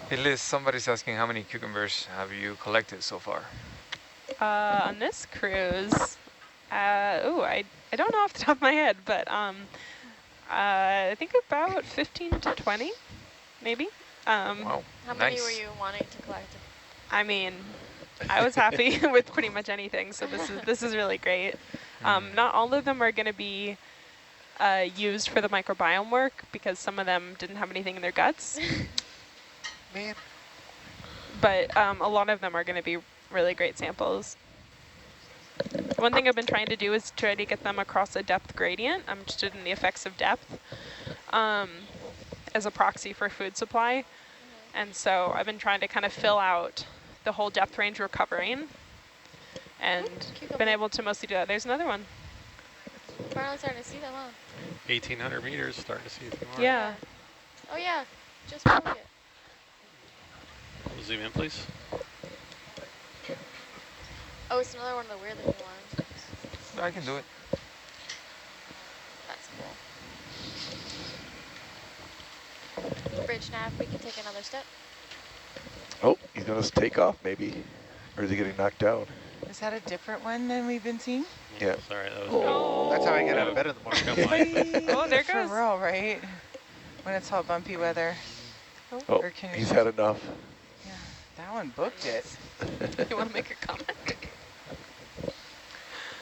Hey Liz, somebody's asking how many cucumbers have you collected so far? On this cruise, I don't know off the top of my head, but I think about 15 to 20, maybe. Wow, How nice. many were you wanting to collect? I mean, I was happy with pretty much anything, so this is really great. Not all of them are going to be used for the microbiome work because some of them didn't have anything in their guts. Man. But a lot of them are going to be really great samples. One thing I've been trying to do is try to get them across a depth gradient. I'm interested in the effects of depth as a proxy for food supply. And so I've been trying to kind of fill out the whole depth range we're covering and been able to mostly do that. There's another one. Finally starting to see them, huh? 1,800 meters, starting to see some more. Yeah. Oh yeah, just found it. We'll zoom in, please. Oh, it's another one of the weird looking ones. I can do it. That's cool. Bridge nav, we can take another step. Oh, he's going to take off maybe. Or is he getting knocked down? Is that a different one than we've been seeing? Yeah. Sorry, that was Oh. That's how I get out of bed in the morning. Oh, there it goes. For real, right? When it's all bumpy weather. Oh, Or can you he's just- had enough. Yeah, that one booked it. You want to make a comment?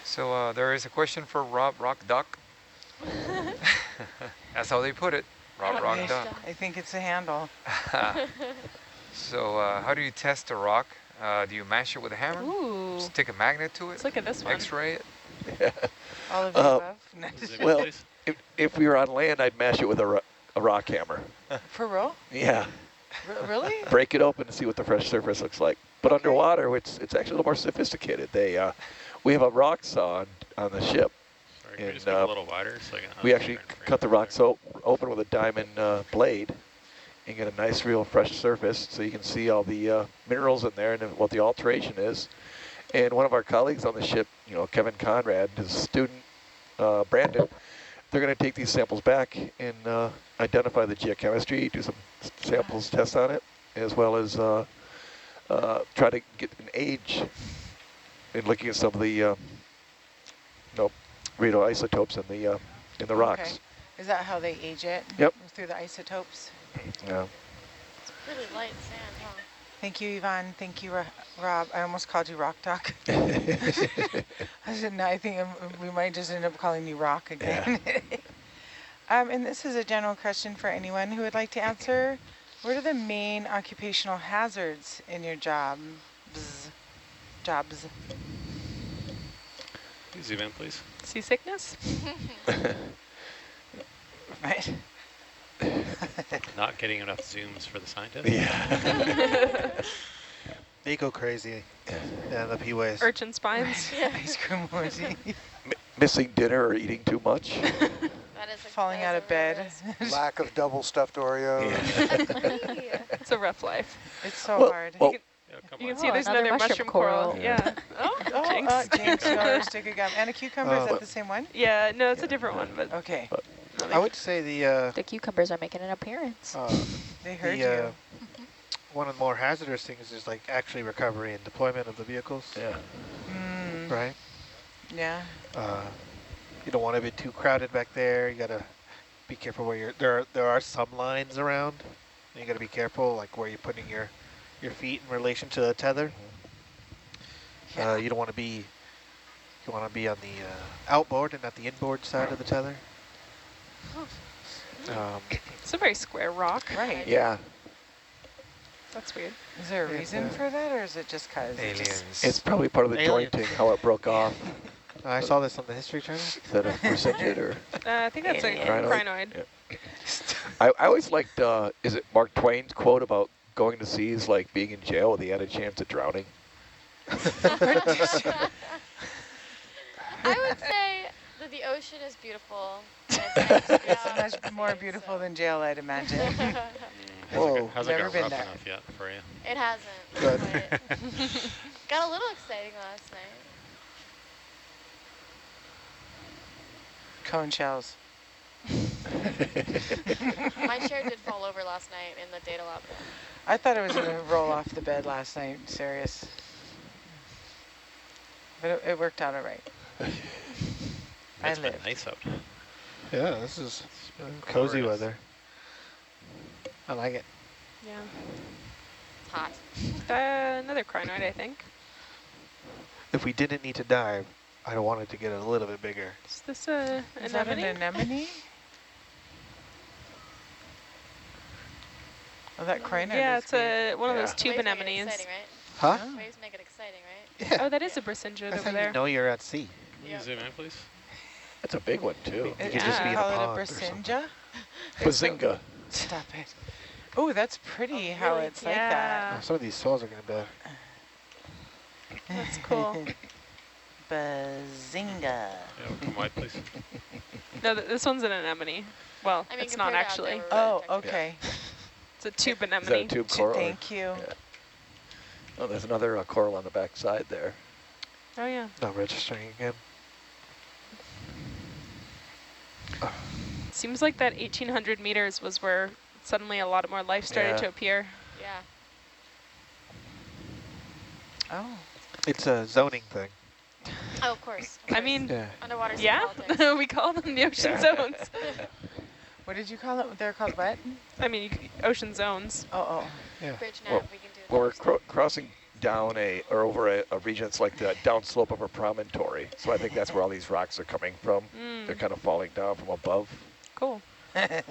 So there is a question for Rob Rock Duck. That's how they put it. Rob Rock Duck. I think it's a handle. So how do you test a rock? Do you mash it with a hammer? Ooh. Stick a magnet to it? Let's look at this one. X-ray it? All of the above. Zoom in, Well, please. if we were on land, I'd mash it with a rock hammer. For real? Yeah. Really? Break it open and see what the fresh surface looks like. But underwater, it's actually a little more sophisticated. We have a rock saw on the ship. Sorry, can we and, just go a little wider? So I can We actually cut the rocks open with a diamond blade and get a nice, real fresh surface so you can see all the minerals in there and what the alteration is. And one of our colleagues on the ship, Kevin Conrad, his student, Brandon, they're going to take these samples back and identify the geochemistry, do some samples tests on it, as well as try to get an age in looking at some of the radioisotopes in the rocks. Okay. Is that how they age it? Yep. Through the isotopes? Yeah. It's really light sand, huh? Thank you, Yvonne. Thank you, Rob. I almost called you Rock Duck. I think we might just end up calling you Rock again. Yeah. And this is a general question for anyone who would like to answer. What are the main occupational hazards in your jobs? Please zoom in, please. Seasickness? Right. Not getting enough zooms for the scientists. Yeah. They go crazy. Yeah, the P-ways. Urchin spines? Ice cream emoji. Missing dinner or eating too much. That is Falling out of bed. Lack of double stuffed Oreos. Yeah. It's a rough life. It's so hard. Well, Yeah, come You on. can see there's another mushroom coral. Yeah. Oh, jinx. Jinx, you already stick a gum. And a cucumber, is that the same one? Yeah, no, it's a different one, but Okay. I would say the cucumbers are making an appearance. They heard you. One of the more hazardous things is like actually recovery and deployment of the vehicles. Yeah. Right? Yeah. You don't want to be too crowded back there. You gotta be careful where you're. There are some lines around. And you gotta be careful, like where you're putting your feet in relation to the tether. Yeah. You don't want to be. You want to be on the outboard and not the inboard side of the tether. it's a very square rock. Right. Yeah. That's weird. Is there a reason for that, or is it just because? Aliens. It's probably part of the jointing, how it broke off. I saw this on the History Channel. Is that a percentage or? I think that's a primnoid. Yeah. I always liked, is it Mark Twain's quote about going to sea is like being in jail with the added chance of drowning? I would say that the ocean is beautiful. It's much more beautiful than jail, I'd imagine. Whoa. Hasn't Never got been rough there. enough yet for you. It hasn't. Good. Got a little exciting last night. Cone shells. My chair did fall over last night in the data lab. I thought it was going to roll off the bed last night, serious. But it worked out all right. It's been nice out. Yeah, this is cozy weather. I like it. Yeah. It's hot. Another crinoid, I think. If we didn't need to dive, I wanted to get a little bit bigger. Is this a Is that an anemone? anemone? Oh, that crinoid Yeah, is it's one of those Waves tube make it anemones. exciting, right? Huh? Waves make it exciting, right? Yeah. Oh, that is a Brisinga That's over how there. you know you're at sea. Can you zoom in, please? That's a big one too. You could just be in a Call it a pond or something. Brisinga? Bazinga. Stop it. Oh, that's pretty how really? it's like Yeah. that. Oh, some of these swells are going to be. That's cool. Bazinga. Yeah, come wide, please. No, this one's an anemone. Well, I mean, it's not compared to out actually. there, we're Oh, really technical. okay. It's a tube Is that a anemone. tube coral? Thank you. Yeah. Oh, there's another coral on the back side there. Oh, yeah. Not registering again. Seems like that 1,800 meters was where suddenly a lot more life started to appear. Yeah. Oh. It's a zoning thing. Oh, of course. I mean, Yeah. Underwater sea yeah, politics. we call them the ocean zones. What did you call it? They're called what? I mean, ocean zones. Oh, Yeah. Bridge nav, Well, we can do it. Well, we're crossing down over a region that's like the downslope of a promontory. So I think that's where all these rocks are coming from. They're kind of falling down from above. Cool. oh.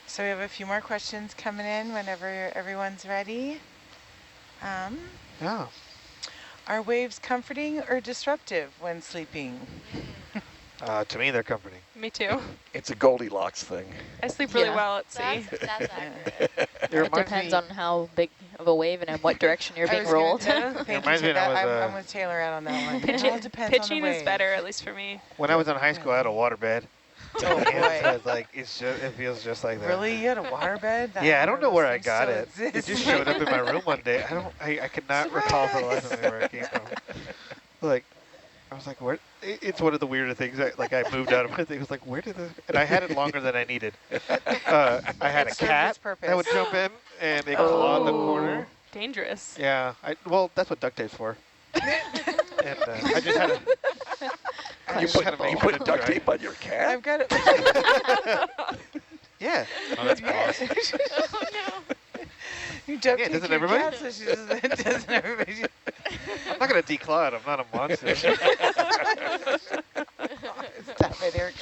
So we have a few more questions coming in whenever everyone's ready. Yeah. Are waves comforting or disruptive when sleeping? To me, they're comforting. Me too. It's a Goldilocks thing. I sleep really Yeah. well at sea. That's accurate. It depends on how big of a wave and in what direction you're being rolled. Thank you, reminds me Ted. that was, I'm with Taylor out on that one. Pitch It all depends on pitching the is wave. better, at least for me. When I was in high school, I had a waterbed. Oh And boy. so it's like it feels just like that. Really? You had a waterbed? That Yeah, I don't know where I seems got so it. It exist. just showed up in my room one day. I could not recall for the life of me where it came from. Like, I was like, where? It's one of the weirder things. I moved out of my thing. I was like, where did this? And I had it longer than I needed. I had a It served cat its purpose. that would jump in and it clawed the corner. Dangerous. Yeah. Well, that's what duct tape's for. And I just had a. You put duct tape on your cat? I've got it. Yeah. Oh, that's awesome. Oh, no. You duct Yeah, tape doesn't your everybody? cat so she doesn't, doesn't everybody? I'm not going to declaw it. I'm not a monster. Stop it, Eric.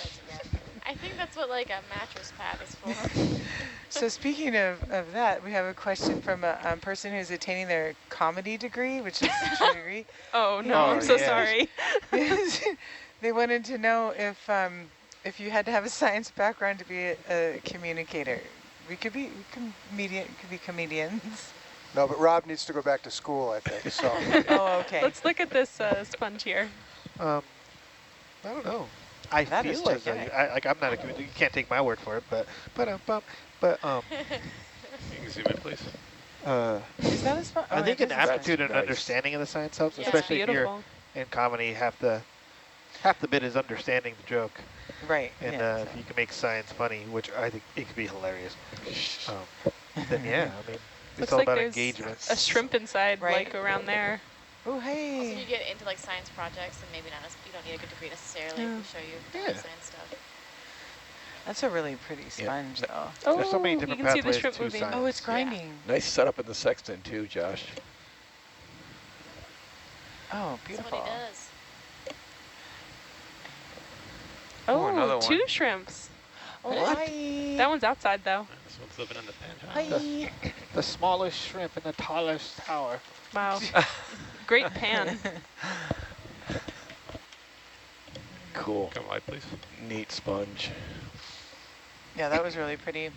I think that's what like a mattress pad is for. So speaking of that, we have a question from a person who's attaining their comedy degree, which is a degree. Oh, no, Oh, I'm so yes. sorry. They wanted to know if you had to have a science background to be a communicator. We could be comedians. No, but Rob needs to go back to school, I think. So Oh, okay. Let's look at this sponge here. I don't know. I That is feel as though gigantic. I'm not a comedian. You can't take my word for it, but You can zoom in, please. Is that a spot? I think an aptitude and nice. understanding of the science helps, Yeah. especially if you're Beautiful. in comedy. Half the bit is understanding the joke. Right. And yeah, if you can make science funny, which I think it could be hilarious, then yeah, I mean, it's Looks all like about there's engagement. a shrimp inside, Right. like around there. Oh, Also, hey. you get into like science projects, and maybe not you don't need a good degree necessarily Yeah. to show you Yeah. science stuff. That's a really pretty sponge, though. Oh, There's so many you different can see the pathways shrimp to moving. science. Oh, it's grinding. Nice setup in the sextant too, Josh. Oh, That's beautiful. what he does. Oh, another Oh, one. 2 shrimps. Oh, hi. That one's outside though. This one's living in the penthouse. Hi. The smallest shrimp in the tallest tower. Wow. Great pan. Cool. Come wide, please. Neat sponge. Yeah, that was really pretty.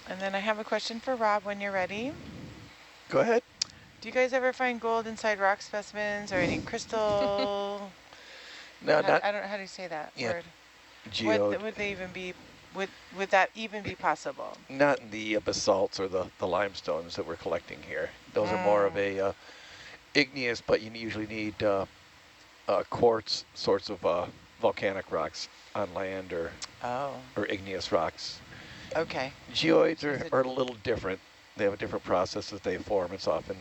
And then I have a question for Rob when you're ready. Go ahead. Do you guys ever find gold inside rock specimens or any crystal? No, I not don't know how do you say that word. geode. Would they even be? Would that even be possible? Not in the basalts or the limestones that we're collecting here. Those are more of a igneous, but you usually need quartz sorts of volcanic rocks on land or igneous rocks. Okay. Geoids are a little different. They have a different process that they form. It's often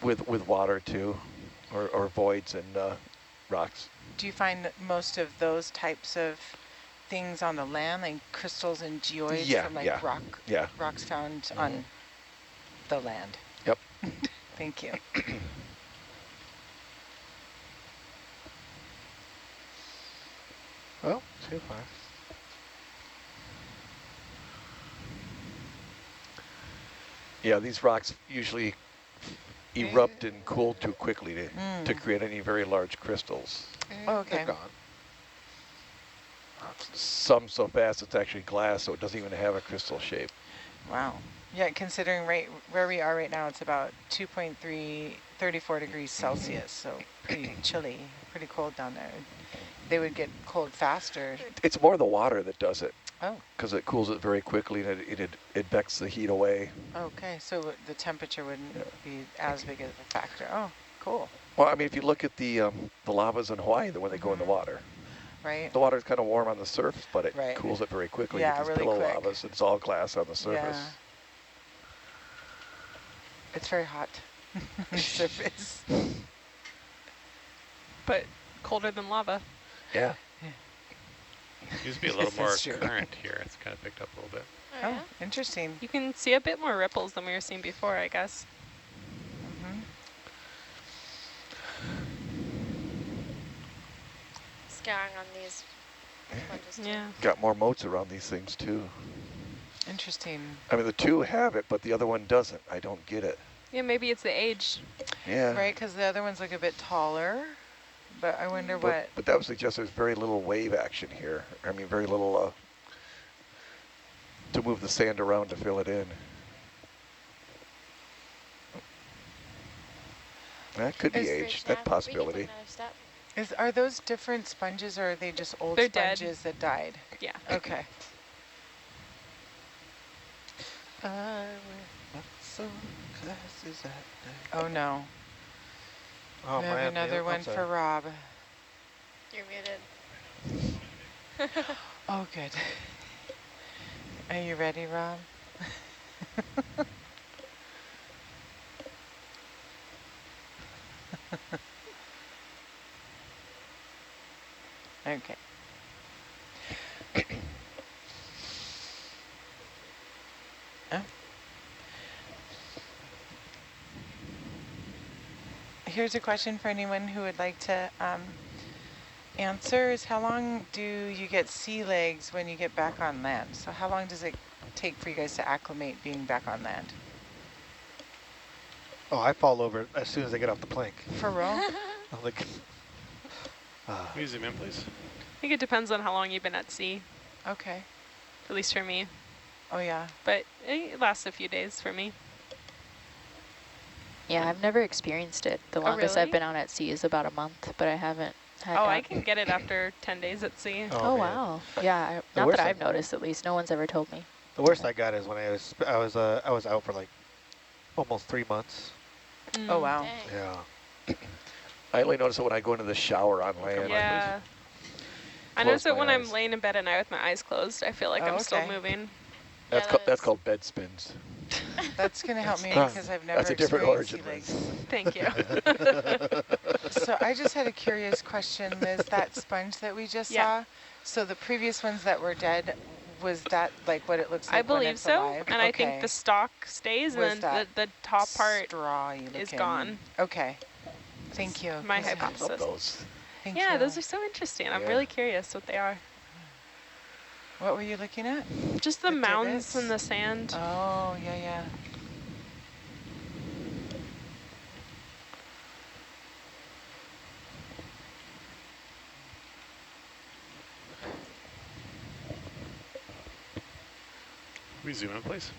with water too, or voids and rocks. Do you find most of those types of things on the land, like crystals and geoids from like rocks found on the land? Yep. Thank you. Well, so far. Yeah, these rocks usually erupt and cool too quickly to create any very large crystals. Okay. They're gone. Some so fast it's actually glass, so it doesn't even have a crystal shape. Wow. Yeah, considering right where we are right now, it's about 34 degrees Celsius, so pretty chilly, pretty cold down there. They would get cold faster. It's more the water that does it. Oh. Because it cools it very quickly and it backs the heat away. Okay, so the temperature wouldn't be as big of a factor. Oh, cool. Well, I mean, if you look at the lavas in Hawaii, when they go in the water, right? The water is kind of warm on the surface, but it right. cools it very quickly. Yeah, with these really pillow quick. lavas. It's all glass on the surface. Yeah. It's very hot on the surface. But colder than lava. Yeah. Used to be a little more current here. It's kind of picked up a little bit. Oh, yeah? Interesting. You can see a bit more ripples than we were seeing before, I guess. Scouring on these sponges too. Yeah. Got more moats around these things too. Interesting. I mean, the two have it, but the other one doesn't. I don't get it. Yeah, maybe it's the age. Yeah. Right, because the other ones look a bit taller, but I wonder what... But that would suggest there's very little wave action here. I mean, very little to move the sand around to fill it in. That could be age, that possibility. Are those different sponges, or are they just old They're sponges dead. that died? Yeah. Okay. Oh no. Oh, we have another one for Rob. You're muted. Oh, good. Are you ready, Rob? Okay. Here's a question for anyone who would like to answer is how long do you get sea legs when you get back on land? So how long does it take for you guys to acclimate being back on land? Oh, I fall over as soon as I get off the plank. For real? I'm like, Can you zoom in, please? I think it depends on how long you've been at sea. Okay. At least for me. Oh, yeah. But it lasts a few days for me. Yeah, I've never experienced it. The longest really? I've been out at sea is about a month, but I haven't had Oh, that. I can get it after 10 days at sea. Oh, wow. Yeah, not that I've noticed, at least. No one's ever told me. The worst I got is when I was out for like almost 3 months. Oh, wow. Dang. Yeah. I only notice it when I go into the shower on land. Yeah. I Close notice it my when I'm eyes. laying in bed at night with my eyes closed. I feel like I'm still okay. moving. That's, Yeah, that's called bed spins. That's going to help me Huh. because I've never That's a different experienced origin, sea legs. Thank you. So I just had a curious question, Liz. That sponge that we just saw, so the previous ones that were dead, was that like what it looks like I when believe it's so, alive? and I think the stalk stays, Was and then the top part strawy is looking? gone. Okay. Thank you. My I love hypothesis. those. Thank Yeah, you. those are so interesting. I'm Yeah. really curious what they are. What were you looking at? Just the mounds divots? and the sand. Oh, yeah, yeah. Can we zoom in, please?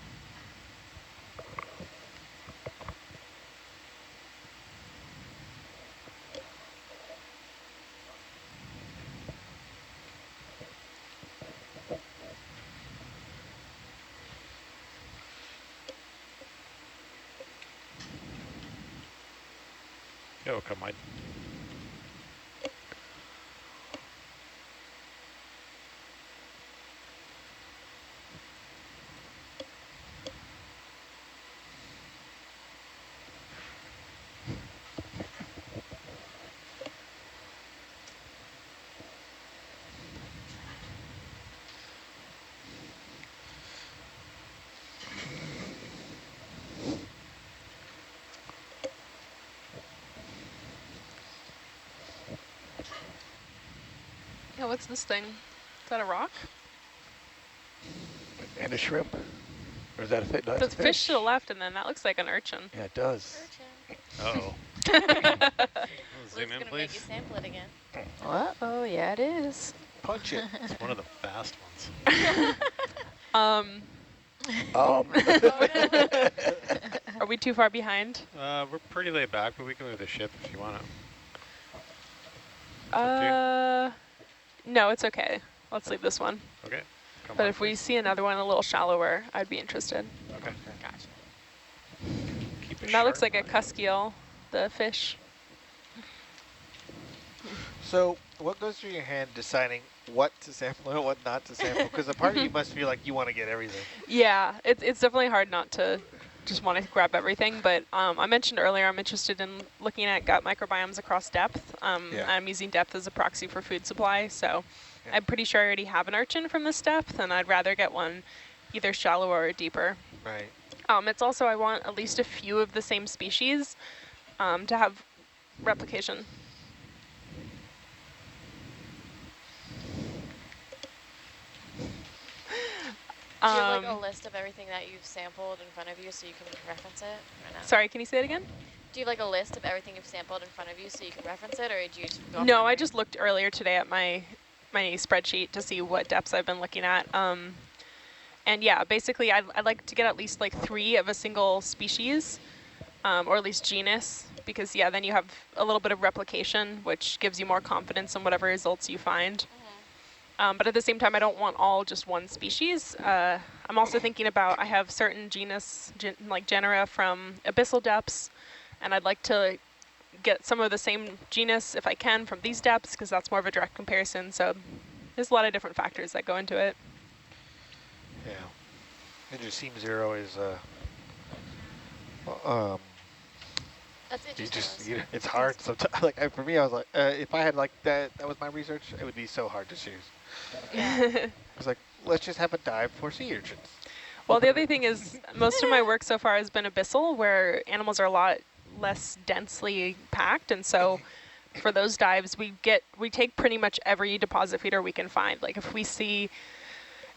Yo, come on. Yeah, what's this thing? Is that a rock? And a shrimp. Or is that a fish? No, There's that's a fish to the left, and then that looks like an urchin. Yeah, it does. Uh-oh. Zoom in, Gonna please. make you sample it again. Uh-oh, yeah, it is. Punch it. It's one of the fast ones. Are we too far behind? We're pretty laid back, but we can move the ship if you want to. No, it's okay. Let's leave this one. Okay. Come But on, if we please. see another one a little shallower, I'd be interested. Okay. Gotcha. Keep it And that looks sharp like a on you. cuskiel, the fish. So what goes through your hand deciding what to sample and what not to sample? Because a part of you must feel like you want to get everything. Yeah, it's definitely hard not to just want to grab everything, but I mentioned earlier I'm interested in looking at gut microbiomes across depth. I'm using depth as a proxy for food supply, so I'm pretty sure I already have an urchin from this depth, and I'd rather get one either shallower or deeper. Right. It's also, I want at least a few of the same species to have replication. Do you have like a list of everything that you've sampled in front of you so you can reference it? Or no? Sorry, can you say it again? Do you have like a list of everything you've sampled in front of you so you can reference it, or do you just go No, I just looked earlier today at my spreadsheet to see what depths I've been looking at. And yeah, basically I'd like to get at least like 3 of a single species, or at least genus, because yeah, then you have a little bit of replication, which gives you more confidence in whatever results you find. But at the same time, I don't want all just one species. I'm also thinking about, I have certain genus, like genera from abyssal depths, and I'd like to get some of the same genus if I can from these depths, because that's more of a direct comparison. So there's a lot of different factors that go into it. Yeah. It just seems zero is That's interesting. it's hard sometimes. Like for me, I was like, if I had like that was my research, it would be so hard to choose. Yeah. I was like, let's just have a dive for sea urchins. Well, the other thing is most of my work so far has been abyssal, where animals are a lot less densely packed, and so for those dives, we take pretty much every deposit feeder we can find. Like if we see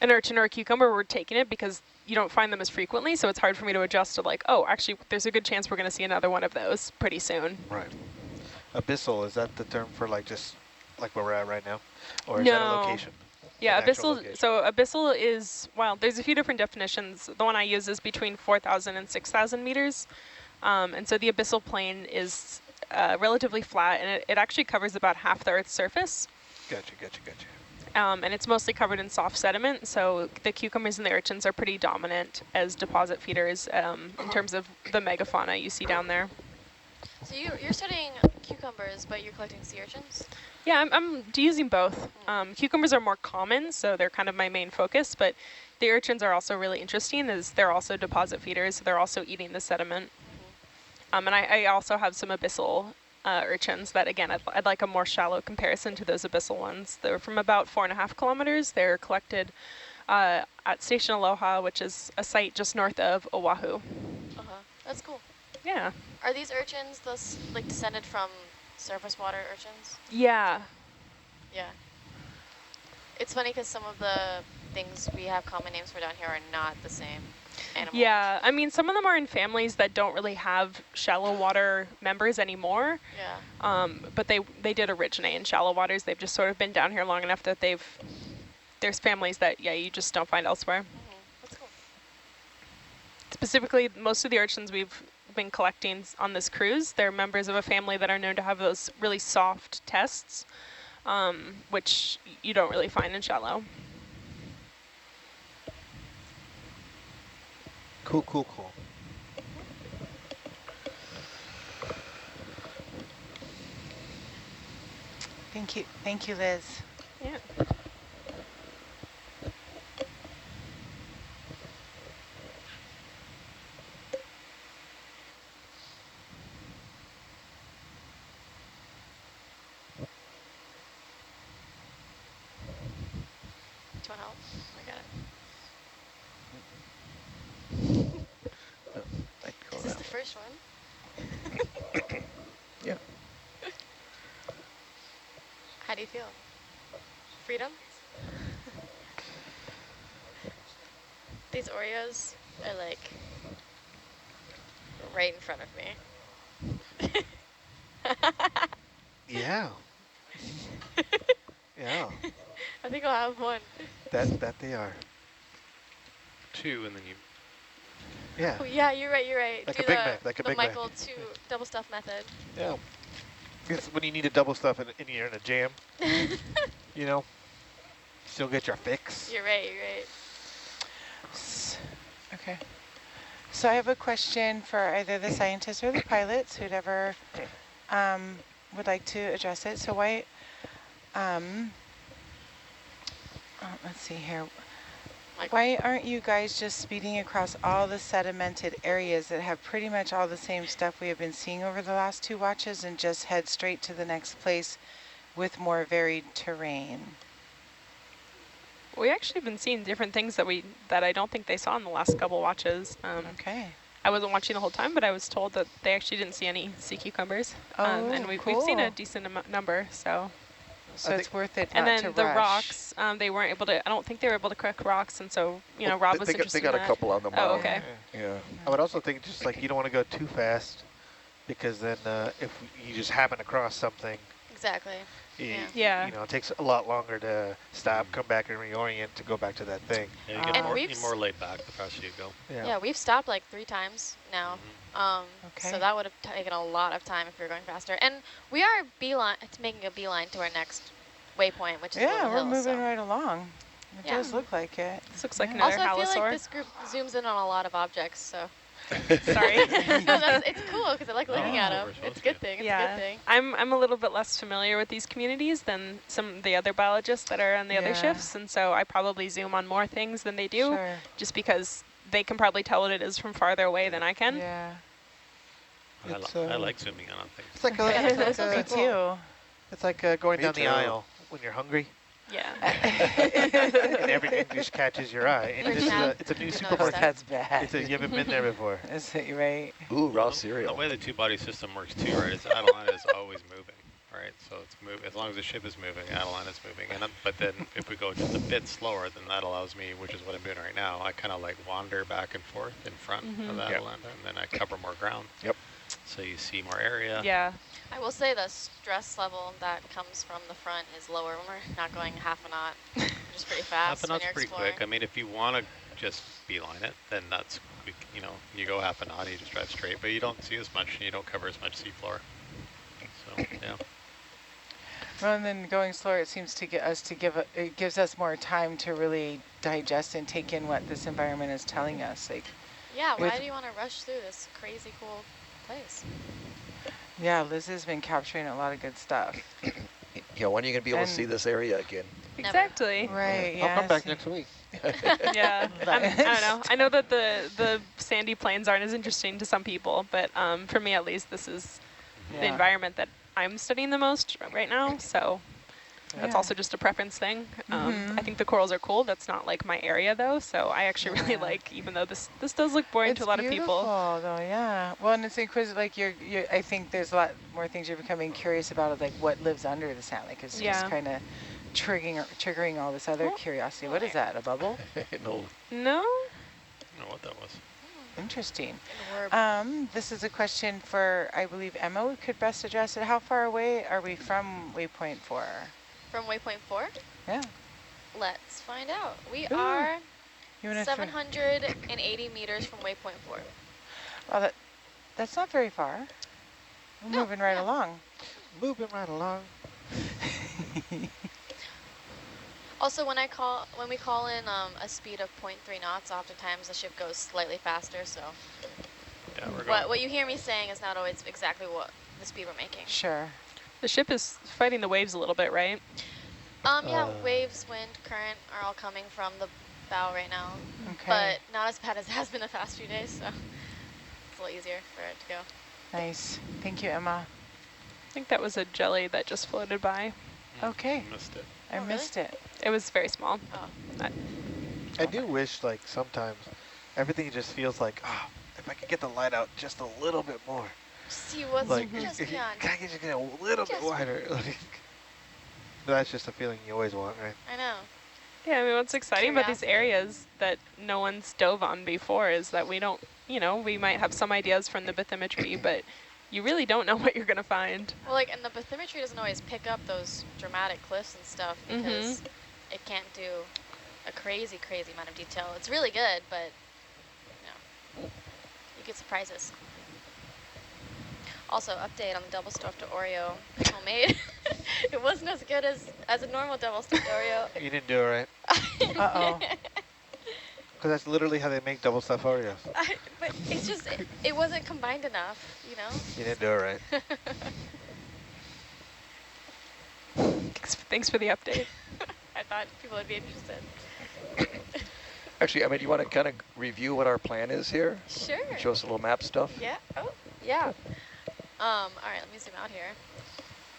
an urchin or a cucumber, we're taking it because you don't find them as frequently, so it's hard for me to adjust to like, oh, actually, there's a good chance we're going to see another one of those pretty soon. Right. Abyssal, is that the term for like just like where we're at right now? Or is that a location? Yeah, An actual abyssal, location? so abyssal is, well, there's a few different definitions. The one I use is between 4,000 and 6,000 meters. And so the abyssal plain is relatively flat, and it actually covers about half the Earth's surface. Gotcha. and it's mostly covered in soft sediment, so the cucumbers and the urchins are pretty dominant as deposit feeders in terms of the megafauna you see down there. So you're studying cucumbers, but you're collecting sea urchins? Yeah, I'm using both. Cucumbers are more common, so they're kind of my main focus, but the urchins are also really interesting as they're also deposit feeders, so they're also eating the sediment. And I also have some abyssal urchins that, again, I'd like a more shallow comparison to those abyssal ones. They're from about 4.5 kilometers. They're collected at Station Aloha, which is a site just north of Oahu. That's cool. Yeah. Are these urchins like descended from surface water urchins? Yeah. Yeah. It's funny because some of the things we have common names for down here are not the same animal. Yeah, I mean, some of them are in families that don't really have shallow water members anymore. Yeah. But they did originate in shallow waters. They've just sort of been down here long enough that there's families that, yeah, you just don't find elsewhere. That's cool. Specifically, most of the urchins we've been collecting on this cruise, they're members of a family that are known to have those really soft tests, which you don't really find in shallow. Cool, cool, cool. Thank you, Liz. Yeah. Do you want help? I got it. Is this the first one? Yeah. How do you feel? Freedom? These Oreos are like right in front of me. Yeah. Yeah. I think I'll have one. That they are. 2 and then you... Yeah. Oh, yeah, you're right. Like Do a Big Mac, like a the Big Mac. Michael 2 double stuff method. Yeah. Because when you need to double stuff and you're in a jam, you know, still get your fix. You're right. Okay. So I have a question for either the scientists or the pilots, whoever would like to address it. So why, let's see here. Why aren't you guys just speeding across all the sedimented areas that have pretty much all the same stuff we have been seeing over the last 2 watches and just head straight to the next place with more varied terrain? We actually have been seeing different things that I don't think they saw in the last couple watches. Okay. I wasn't watching the whole time, but I was told that they actually didn't see any sea cucumbers. And we've seen a decent number, so. So it's worth it and not to then the rush. rocks, they weren't able to, I don't think they were able to correct rocks, and so, you know, Rob was interested They got in a couple on the mound. Oh, okay. Yeah. I would also think just like you don't want to go too fast because then if you just happen across something, Exactly. Yeah. You know, it takes a lot longer to stop, come back and reorient to go back to that thing. Yeah, you get more laid back the faster you go. Yeah, we've stopped like 3 times now. So that would have taken a lot of time if we were going faster. And we are making a beeline to our next waypoint, which is we're hill, moving right along. It Yeah. does look like it. This looks like another Also, I feel like halosaur. this group zooms in on a lot of objects, so. Sorry. No, it's cool because I like looking at them. It's a good thing. It's a good thing. I'm a little bit less familiar with these communities than some of the other biologists that are on the other shifts, and so I probably zoom on more things than they do, just because they can probably tell what it is from farther away than I can. Yeah. I like zooming in on things. It's like me too. It's like going down the aisle when you're hungry. Yeah. And everything just catches your eye. And it's a new supermarket. That's bad. You haven't been there before. Is it right? Ooh, raw cereal. The way the 2-body system works too, right, is Atalanta is always moving, right? So it's moving, as long as the ship is moving, Atalanta is moving. But then if we go just a bit slower, then that allows me, which is what I'm doing right now, I kind of like wander back and forth in front of Atalanta, and then I cover more ground. Yep. So you see more area. Yeah. I will say the stress level that comes from the front is lower when we're not going half a knot, which is pretty fast. Half a knot's pretty quick. I mean, if you want to just beeline it, then that's, you know, you go half a knot, you just drive straight, but you don't see as much and you don't cover as much seafloor. So, yeah. Well, and then going slower, it seems to get us to it gives us more time to really digest and take in what this environment is telling us. Like, yeah, why do you want to rush through this crazy cool place? Yeah, Liz has been capturing a lot of good stuff. Yeah, when are you going to be able to see this area again? Exactly. Right, yeah. I'll come back next week. Yeah, I don't know. I know that the sandy plains aren't as interesting to some people, but for me at least, this is the environment that I'm studying the most right now, so that's also just a preference thing. I think the corals are cool. That's not like my area though, so I actually really like, even though this does look boring to a lot of people. It's beautiful though, yeah. Well, and it's inquisitive, like I think there's a lot more things you're becoming curious about, of like what lives under the sand, like it's just kind of triggering all this other curiosity. What is that, a bubble? No. No? I don't know what that was. Interesting. This is a question for, I believe, Emma. We could best address it. How far away are we from waypoint 4? From waypoint 4? Yeah. Let's find out. We are 780 meters from waypoint 4. Well, that's not very far. We're moving right along. Moving right along. Also, when we call in a speed of 0.3 knots, oftentimes the ship goes slightly faster. So, yeah, we're going. What you hear me saying is not always exactly what the speed we're making. Sure. The ship is fighting the waves a little bit, right? Yeah, waves, wind, current are all coming from the bow right now. Okay. But not as bad as it has been the past few days, so it's a little easier for it to go. Nice. Thank you, Emma. I think that was a jelly that just floated by. Okay. I missed it. I missed it. It was very small. Oh. I do wish, like, sometimes everything just feels like, if I could get the light out just a little bit more. See what's like, just can beyond. I just get a little bit wider? Like, that's just a feeling you always want, right? I know. Yeah, I mean, what's exciting about these areas that no one's dove on before is that we don't, we might have some ideas from the bathymetry, but you really don't know what you're going to find. Well, like, and the bathymetry doesn't always pick up those dramatic cliffs and stuff because it can't do a crazy, crazy amount of detail. It's really good, but, you get surprises. Also, update on the double stuffed Oreo homemade. It wasn't as good as a normal double stuffed Oreo. You didn't do it right. Uh-oh. Because that's literally how they make double stuffed Oreos. But it's just, it wasn't combined enough, You didn't do it right. Thanks for the update. I thought people would be interested. Actually, I mean, do you want to kind of review what our plan is here? Sure. Show us a little map stuff? Yeah. Oh, yeah. All right, let me zoom out here.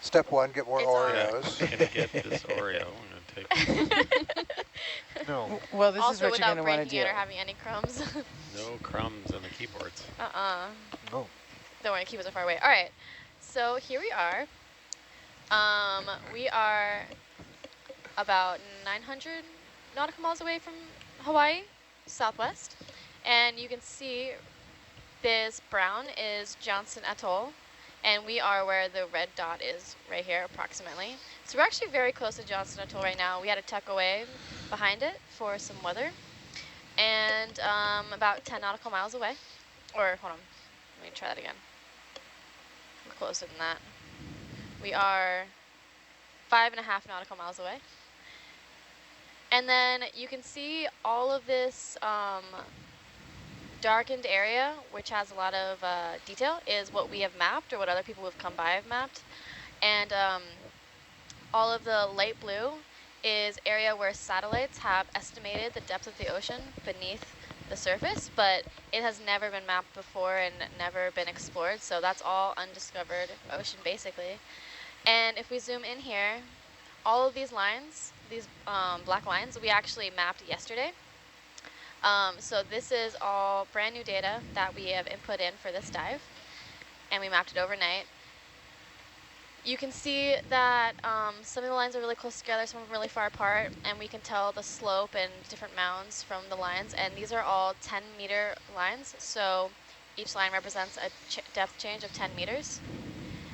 Step 1, get more It's Oreos. I'm gonna get this Oreo. I'm gonna take. No. Well, this Also, is what you're going to want to do. it or having any crumbs. No crumbs on the keyboards. No. Don't worry, keyboards are far away. All right, so here we are. We are about 900 nautical miles away from Hawaii, southwest. And you can see this brown is Johnston Atoll. And we are where the red dot is, right here, approximately. So we're actually very close to Johnston Atoll right now. We had to tuck away behind it for some weather. And about 10 nautical miles away. Or, hold on, let me try that again. We're closer than that. We are 5.5 nautical miles away. And then you can see all of this darkened area, which has a lot of detail, is what we have mapped or what other people who have come by have mapped. And all of the light blue is area where satellites have estimated the depth of the ocean beneath the surface, but it has never been mapped before and never been explored, so that's all undiscovered ocean basically. And if we zoom in here, all of these lines, these black lines, we actually mapped yesterday. So this is all brand new data that we have input in for this dive, and we mapped it overnight. You can see that some of the lines are really close together, some of them really far apart, and we can tell the slope and different mounds from the lines, and these are all 10-meter lines, so each line represents a depth change of 10 meters.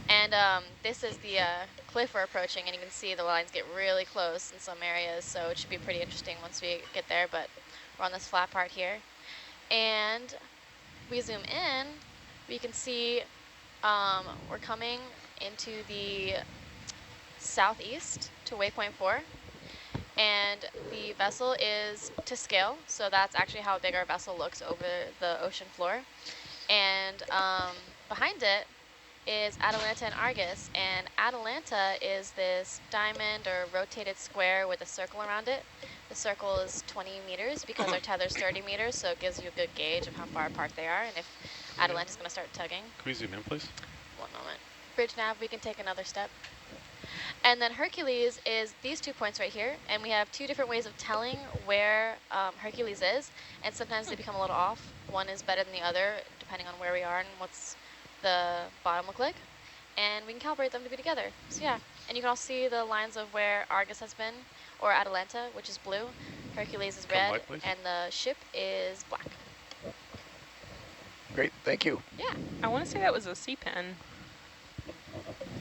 And this is the cliff we're approaching, and you can see the lines get really close in some areas, so it should be pretty interesting once we get there, but we're on this flat part here. And we zoom in, we can see we're coming into the southeast to waypoint 4. And the vessel is to scale, so that's actually how big our vessel looks over the ocean floor. And behind it is Atalanta and Argus, and Atalanta is this diamond or rotated square with a circle around it. The circle is 20 meters because our tether is 30 meters, so it gives you a good gauge of how far apart they are and if Atalanta's going to start tugging. Can we zoom in, please? One moment. Bridge nav, we can take another step. And then Hercules is these 2 points right here, and we have 2 different ways of telling where Hercules is, and sometimes they become a little off. One is better than the other, depending on where we are and what's the bottom look like, and we can calibrate them to be together. So yeah, and you can also see the lines of where Argus has been, or Atalanta, which is blue, Hercules is red, white, please. and the ship is black. Great, thank you. Yeah. I want to say that was a sea pen.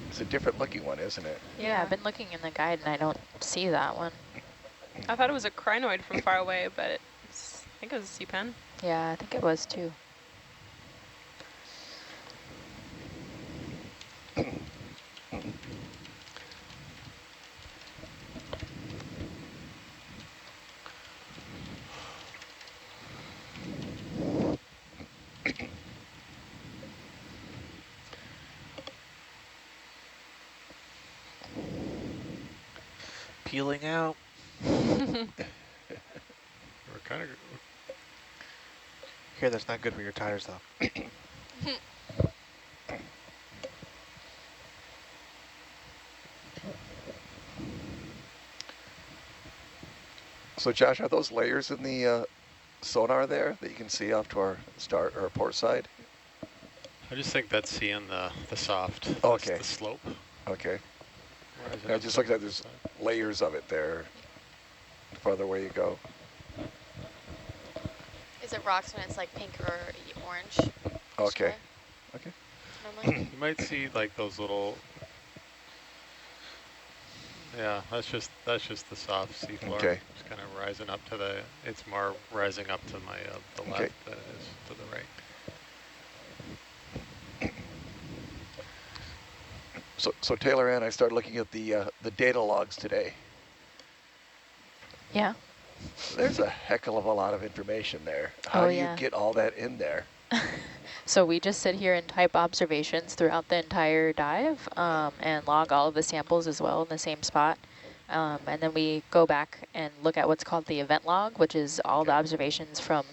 It's a different looking one, isn't it? Yeah, I've been looking in the guide and I don't see that one. I thought it was a crinoid from far away, but I think it was a sea pen. Yeah, I think it was too. Peeling out. We're kind of... Here, that's not good for your tires, though. So Josh, are those layers in the sonar there that you can see off to our port side? I just think that's seeing the soft. Okay. The slope. Okay. Rising I up just to looked at the there's side. layers of it there, the farther away you go. Is it rocks when it's like pink or orange? Okay. Sure. Okay. Normally? You might see like those little... Yeah, that's just the soft seafloor. Okay. It's kind of rising up to the... It's more rising up to my the left Okay. than it is to the right. So Taylor Ann, I started looking at the data logs today. Yeah. There's a heck of a lot of information there. How do you get all that in there? So we just sit here and type observations throughout the entire dive and log all of the samples as well in the same spot. And then we go back and look at what's called the event log, which is all the observations from,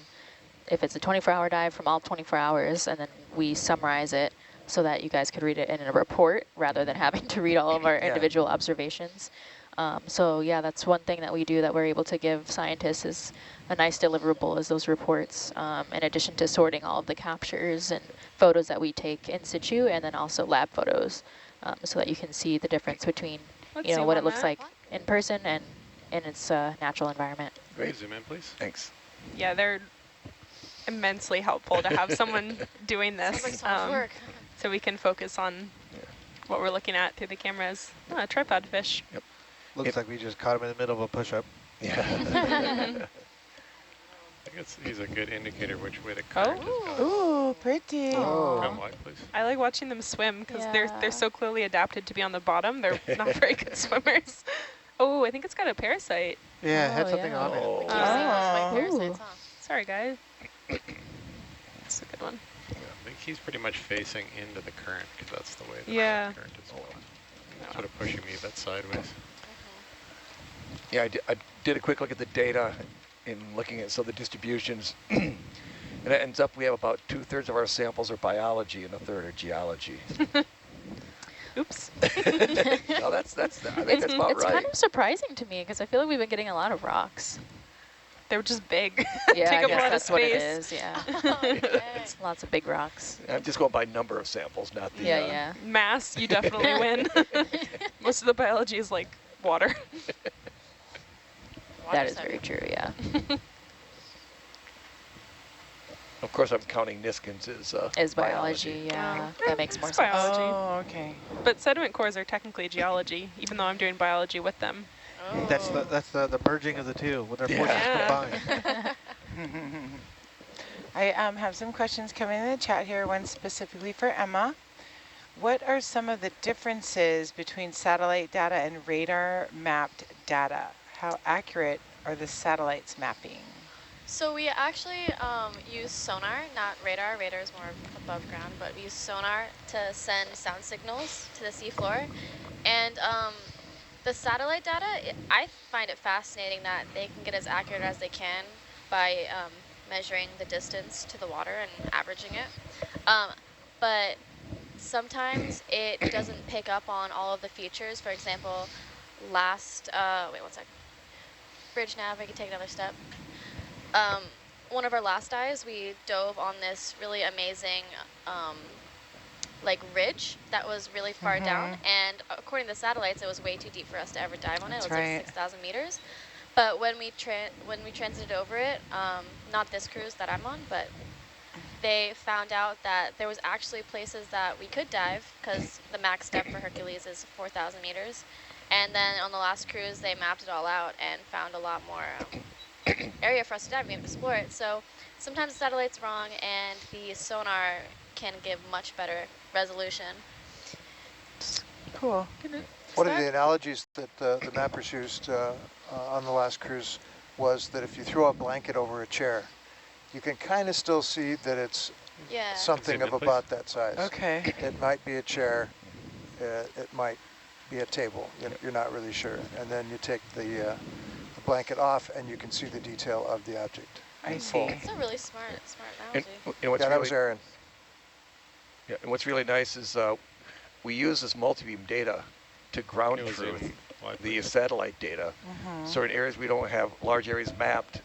if it's a 24-hour dive, from all 24 hours, and then we summarize it so that you guys could read it in a report rather than having to read all of our individual observations. So yeah, that's one thing that we do that we're able to give scientists is a nice deliverable is those reports, in addition to sorting all of the captures and photos that we take in situ and then also lab photos, so that you can see the difference between what it looks like in person and in its natural environment. Great. Zoom in, please. Thanks. Yeah, they're immensely helpful to have someone doing this. Sounds like so much work. So we can focus on what we're looking at through the cameras. Oh, a tripod fish. Yep. Looks like we just caught him in the middle of a push-up. Yeah. I think he's a good indicator which way the current is going. Ooh, pretty. Come wide, please. I like watching them swim because they're so clearly adapted to be on the bottom. They're not very good swimmers. Oh, I think it's got a parasite. Yeah, it had something on it. Keep seeing those white parasites, huh? Sorry, guys. That's a good one. Yeah, I think he's pretty much facing into the current because that's the way the current is going. Sort of pushing me a bit sideways. Yeah, I did a quick look at the data in looking at some of the distributions. And it ends up we have about 2/3 of our samples are biology and 1/3 are geology. Oops. No, I think that's about right. It's kind of surprising to me because I feel like we've been getting a lot of rocks. They're just big. Yeah, Take I up a guess lot that's of what it space. is, yeah. Okay. It's lots of big rocks. I'm just going by number of samples, not the... Yeah. Mass, you definitely win. Most of the biology is like water. That is very true, yeah. Of course, I'm counting Niskins as biology, yeah. That makes more It's sense. biology. Oh, okay. But sediment cores are technically geology, even though I'm doing biology with them. Oh. That's the merging of the two when their forces combine. I have some questions coming in the chat here, one specifically for Emma. What are some of the differences between satellite data and radar mapped data? How accurate are the satellites mapping? So we actually use sonar, not radar. Radar is more above ground, but we use sonar to send sound signals to the seafloor. And the satellite data, I find it fascinating that they can get as accurate as they can by measuring the distance to the water and averaging it. But sometimes it doesn't pick up on all of the features. For example, wait one sec. Bridge nav, we can take another step. One of our last dives, we dove on this really amazing like ridge that was really far down, and according to the satellites, it was way too deep for us to ever dive on it. It was like 6,000 meters. But when we transited over it, not this cruise that I'm on, but they found out that there was actually places that we could dive because the max depth for Hercules is 4,000 meters. And then on the last cruise, they mapped it all out and found a lot more area for us to dive and explore it. So sometimes the satellite's wrong and the sonar can give much better resolution. Cool. One of the analogies that the mappers used on the last cruise was that if you throw a blanket over a chair, you can kind of still see that it's something of about that size. Okay. It might be a chair, it might be a table, you're not really sure. And then you take the blanket off and you can see the detail of the object. I see. That's a really smart analogy. And what's that really, was Aaron. Yeah, and what's really nice is we use this multi-beam data to ground truth the satellite data. So in areas we don't have large areas mapped,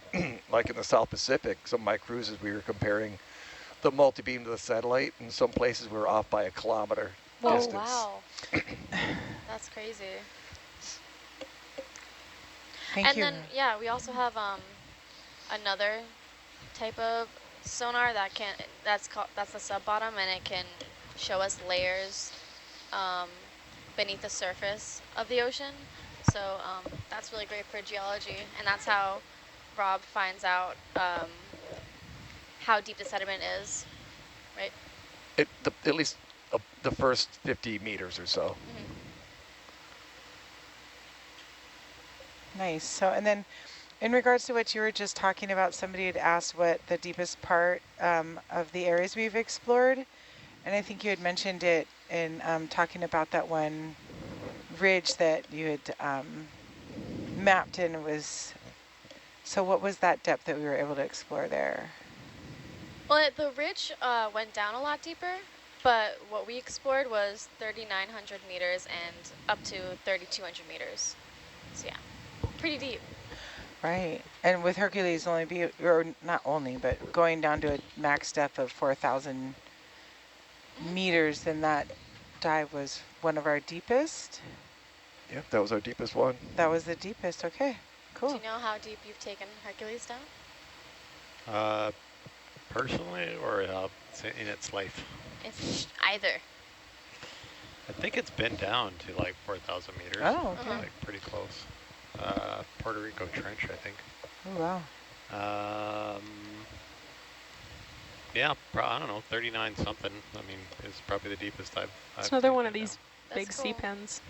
like in the South Pacific, some of my cruises we were comparing the multi-beam to the satellite, and some places we were off by a kilometer distance. Wow. That's crazy. Thank you. And then, yeah, we also have another type of sonar that that's the sub-bottom, and it can show us layers beneath the surface of the ocean. So that's really great for geology, and that's how Rob finds out how deep the sediment is, right? At least the first 50 meters or so. Nice. So, and then in regards to what you were just talking about, somebody had asked what the deepest part of the areas we've explored. And I think you had mentioned it in talking about that one ridge that you had mapped in. So what was that depth that we were able to explore there? Well, the ridge went down a lot deeper, but what we explored was 3,900 meters and up to 3,200 meters. So yeah, pretty deep. Right. And with Hercules or not only, but going down to a max depth of 4,000 meters, then that dive was one of our deepest. Yep, that was our deepest one. That was the deepest. Okay, cool. Do you know how deep you've taken Hercules down? Personally, or in its life? It's either. I think it's been down to like 4,000 meters. Oh, okay. Like pretty close. Puerto Rico Trench, I think. Oh, wow. Yeah, I don't know, 39 something. I mean, it's probably the deepest I've It's another one of taken these That's big cool. sea pens.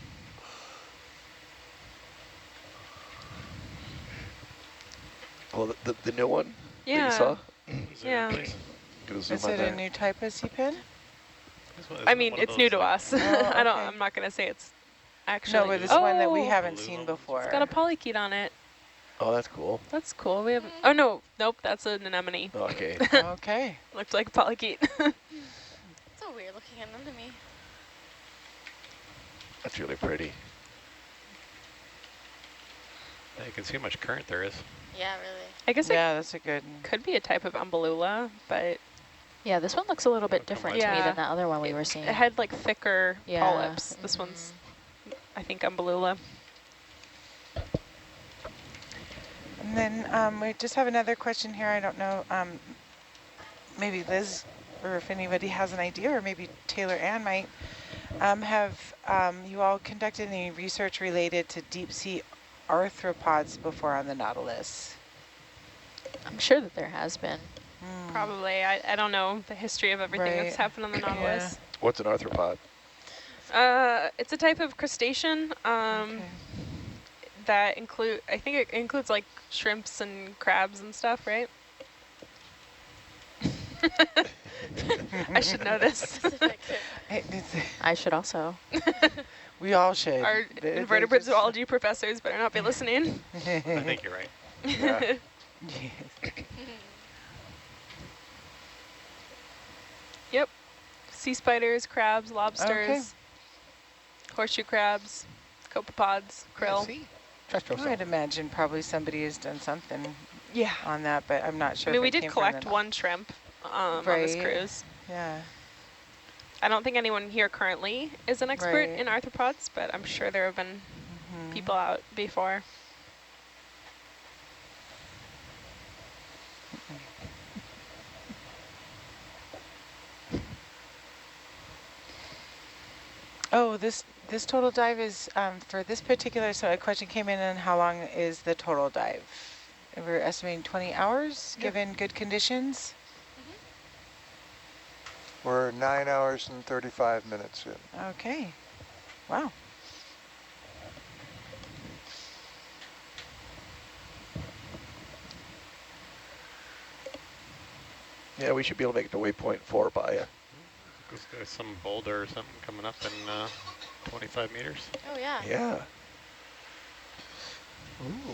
Well, the new one that Yeah. you saw? Yeah. Is it a new type of sea pen? I mean, it's new to us. I'm not going to say it's actually. No, but it's one that we haven't seen before. It's got a polykete on it. Oh, that's cool. That's cool. We haven't. Oh no, nope. That's an anemone. Okay. Okay. Looks like a polykete. It's so weird looking anemone. That's really pretty. Yeah, you can see how much current there is. Yeah, really. I guess Yeah, that's a good. could be a type of umbbellula, but Yeah, this one looks a little bit different to me Yeah. than the other one we were seeing. it had like thicker Yeah. polyps. This one's, I think, umbbellula. And then we just have another question here. I don't know, maybe Liz, or if anybody has an idea, or maybe Taylor Ann might. Have you all conducted any research related to deep sea arthropods before on the Nautilus? I'm sure that there has been. Probably. I don't know the history of everything that's happened on the Nautilus. What's an arthropod? It's a type of crustacean that I think it includes like shrimps and crabs and stuff, right? I should know this. I should also. We all should. Our invertebrate zoology professors better not be listening. I think you're right. Yeah. Yep. Sea spiders, crabs, lobsters, horseshoe crabs, copepods, krill. I'd imagine probably somebody has done something Yeah. on that, but I'm not sure. I mean, if we it did came collect from one shrimp on this cruise. Yeah. I don't think anyone here currently is an expert Right. in arthropods, but I'm sure there have been people out before. Oh, this total dive is for this particular. So a question came in on how long is the total dive? And we're estimating 20 hours, given good conditions. We're 9 hours and 35 minutes in. Okay. Wow. Yeah, we should be able to make it to waypoint 4 by There's some boulder or something coming up in 25 meters. Oh, yeah. Yeah. Ooh.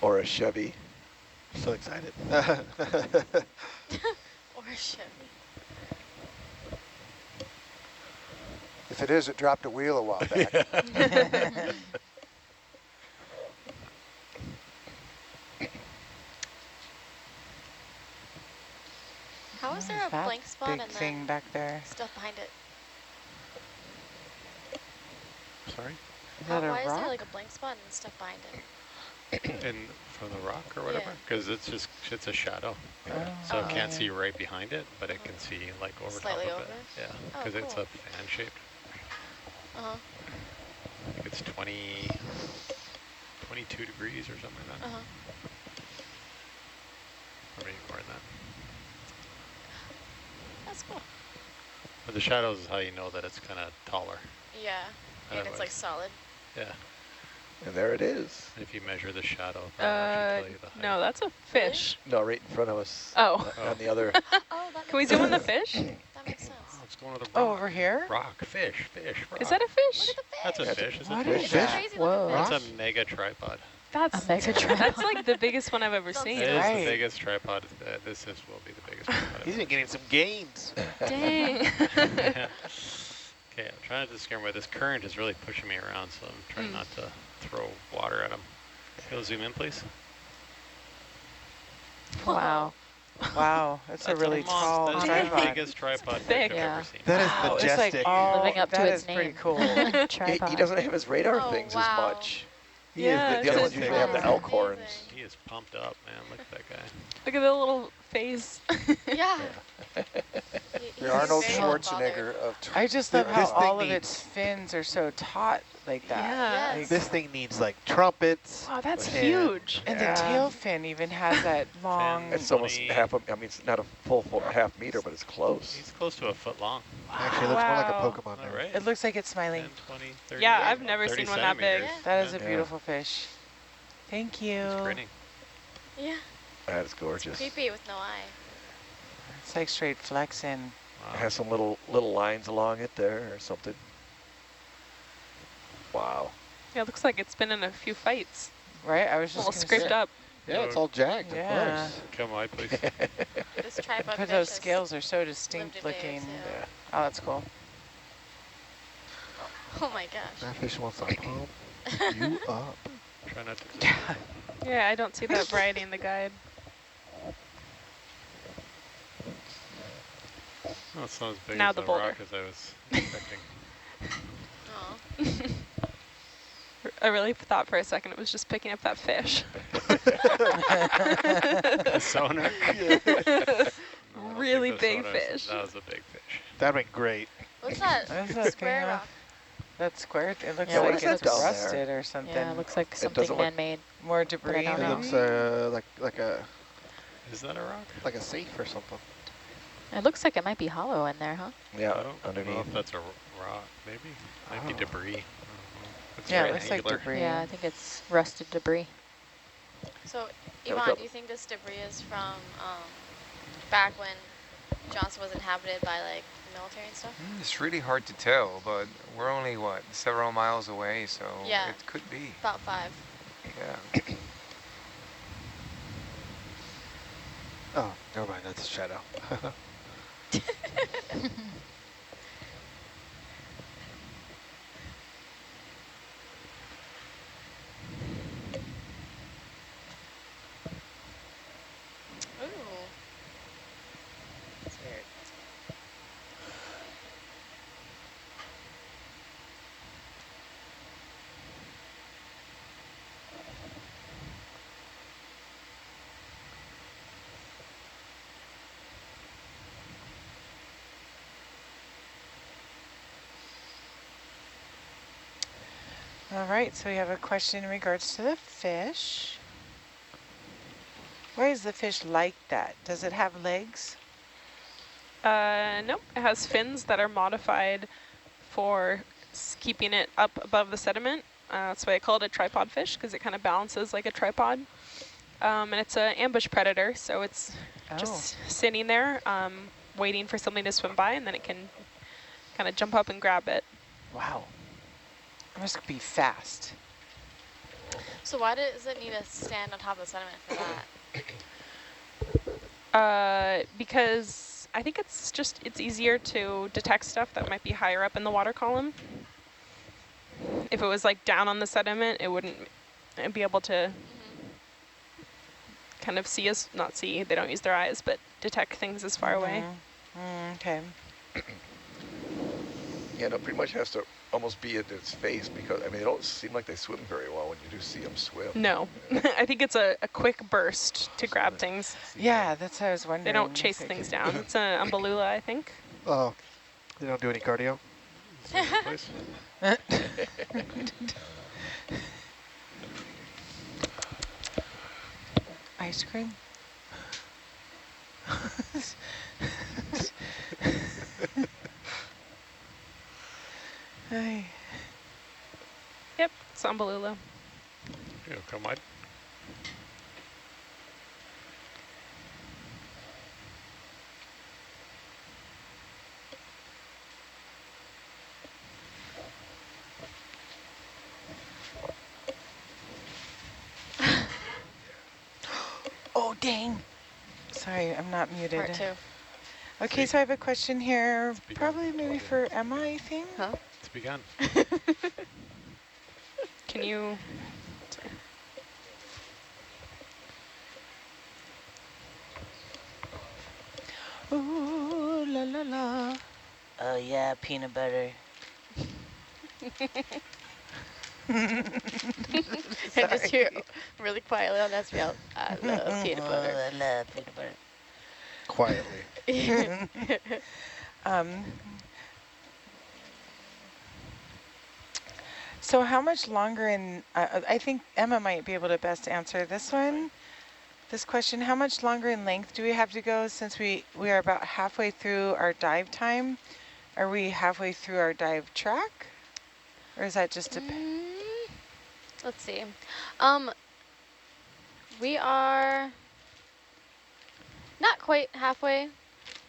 Or a Chevy. So excited. Or a Chevy. If it is, it dropped a wheel a while back. How is there a that blank spot big and thing then back there? stuff behind it? Sorry? Is that a Why is rock? there like a blank spot and stuff behind it? And from the rock or whatever? Because it's a shadow. So it can't see right behind it, but it can see like over Slightly top of over? it. Yeah, Oh, because it's cool. a fan shaped. Uh-huh. I think it's 22 degrees or something like that. Uh-huh. Or maybe more than that. That's cool. But the shadows is how you know that it's kind of taller. Yeah. And it's like Otherwise- solid. Yeah. And there it is. If you measure the shadow, that'll actually tell you the height. No, that's a fish. No, right in front of us. Oh. On the other. Oh, that Can we makes zoom in the sense. fish? That makes sense. Oh, it's going to the rock. Oh, over here? Rock, fish, rock. Is that a fish? Look at the fish. That's a fish. It's a What fish. is that? Crazy Whoa. looking fish. That's a mega tripod. That's A mega tripod. That's like the biggest one I've ever Sounds seen. It is Right. the biggest tripod. This will be the biggest tripod. He's been getting some gains. Dang. Okay, I'm trying to scare him away. This current is really pushing me around, so I'm trying not to throw water at him. Go zoom in, please. Wow. Wow, that's a really tall That's the tripod. biggest tripod fish Thick. I've Yeah. ever seen. That is Wow, it's majestic. like all, Living up to that its is pretty name. cool. Tripod. He doesn't have his radar Oh, things wow. as much. He Yeah, is The other it's ones just usually have the amazing. elk horns. He is pumped up, man. Look at that guy. Look at the little face. Yeah. The Arnold Very Schwarzenegger of I just love how This thing all of needs- its fins are so taut like that. Yeah. Yes. This thing needs like trumpets. Wow, that's And- huge. And the tail fin even has that long. It's almost 20. half a, I mean, it's not a full half meter, but it's close. He's close to a foot long. Actually, it looks more like a Wow. Pokemon All now. right. It looks like it's smiling. 10, 20, 30. Yeah, I've never 30 seen one that big. centimeters. That is a Yeah. beautiful fish. Thank you. It's grinning. Yeah. That is gorgeous. Creepy with no eye. It's like straight flexing. It has some little lines along it there or something. Wow. Yeah, it looks like it's been in a few fights. Right? I was just All gonna scraped say. up. Yeah, it's all jagged, Yeah. of course. Come on, please. This tripod But fish those has scales are so lived distinct in looking. days, yeah. Oh, that's cool. Oh my gosh. That fish wants to pump you up. Try not to. Yeah, I don't see that variety in the guide. Oh, it's not as big Now as the the boulder. rock as I was expecting. Aw. I really thought for a second it was just picking up that fish. The sonar? Really big fish. That was a big fish. That'd be great. What's that? What is that Square thing rock. off? That square, it looks Yeah, what like is it's that down there? rusted or something. Yeah, it looks like doesn't something look- man-made. More debris. don't It know. looks like a Is that a rock? like a safe or something. It looks like it might be hollow in there, huh? Yeah, I don't know underneath. if that's a rock, maybe. Might be debris. I don't know. It's Yeah, it very looks like angular. debris. Yeah, I think it's rusted debris. So, Yvonne, do you think this debris is from back when Johnson was inhabited by like military and stuff? It's really hard to tell, but we're only, what, several miles away, so Yeah, it could be. about 5. Yeah. Oh, never mind. That's a shadow. Ooh. That's weird. All right, so we have a question in regards to the fish. Why is the fish like that? Does it have legs? Nope, it has fins that are modified for keeping it up above the sediment. That's why I call it a tripod fish, because it kind of balances like a tripod. And it's an ambush predator, so it's just sitting there, waiting for something to swim by, and then it can kind of jump up and grab it. Wow. It must be fast. So why does it need to stand on top of the sediment for that? Because I think it's easier to detect stuff that might be higher up in the water column. If it was like down on the sediment, it wouldn't be able to kind of see us, not see, they don't use their eyes, but detect things as far away. Okay. Yeah, no, pretty much has to almost be at its face, because, I mean, they don't seem like they swim very well when you do see them swim. No, I think it's a quick burst to grab things. Yeah, that's what I was wondering. They don't chase things down. It's an umbbellula, I think. Oh, they don't do any cardio? Place. Ice cream? Hey. Yep, it's umbbellula. Yeah, come on. Oh, dang. Sorry, I'm not muted. Part 2. Okay, so I have a question here, probably maybe for Emma, I think. Huh? It's begun. Can you... Ooh, la la la. Oh yeah, peanut butter. And just hear really quietly on SBL, I love peanut butter. I love peanut butter. Quietly. So how much longer in, I think Emma might be able to best answer this one. This question, how much longer in length do we have to go since we are about halfway through our dive time? Are we halfway through our dive track? Or is that just a... Let's see. We are not quite halfway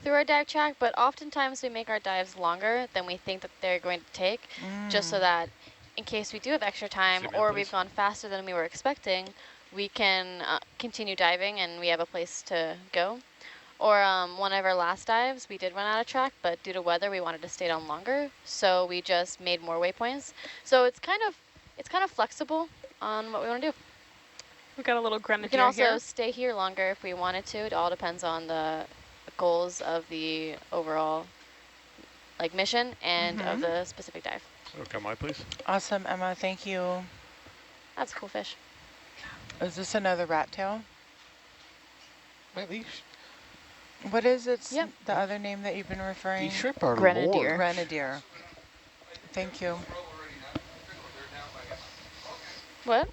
through our dive track, but oftentimes we make our dives longer than we think that they're going to take, just so that in case we do have extra time or we've gone faster than we were expecting, we can continue diving and we have a place to go. Or one of our last dives, we did run out of track, but due to weather, we wanted to stay down longer, so we just made more waypoints. So it's kind of flexible on what we want to do. We've got a little grenadier We can also here. stay here longer if we wanted to. It all depends on the goals of the overall mission and of the specific dive. So come on, please. Awesome, Emma, thank you. That's a cool fish. Is this another rat tail? Man, these What is it? Yep. The other name that you've been referring? shrimp are Grenadier. Grenadier. Thank you. What?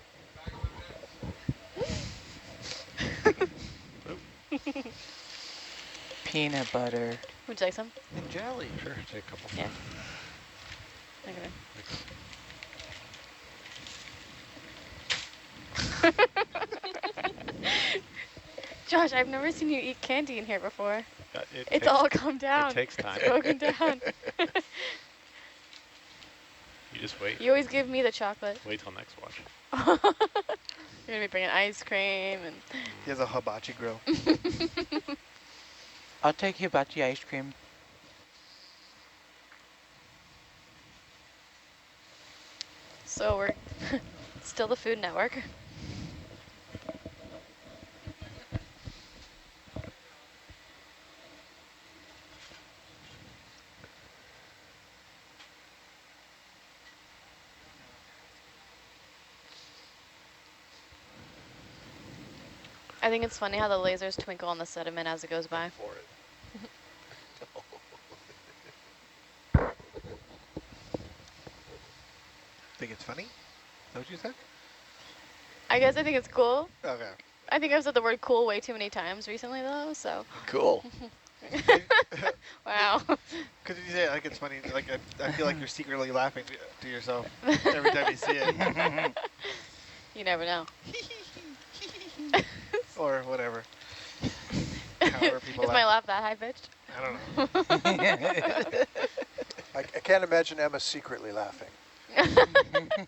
peanut butter. Would you like some? And jelly. Sure, take a couple. Yeah. Okay. Josh, I've never seen you eat candy in here before. It's all come down. It takes time. It's broken down. You just wait. You always give me the chocolate. Wait till next watch. You're going to be bringing ice cream. And he has a hibachi grill. I'll take hibachi ice cream. So we're still the Food Network. I think it's funny how the lasers twinkle on the sediment as it goes by. Think it's funny? Is that what you said? I guess I think it's cool. Okay. I think I've said the word cool way too many times recently, though, so. Cool. Wow. Because you say, I think it's funny, like I feel like you're secretly laughing to yourself every time you see it. You never know. Or whatever. However people Is my laugh that high-pitched? I don't know. I can't imagine Emma secretly laughing.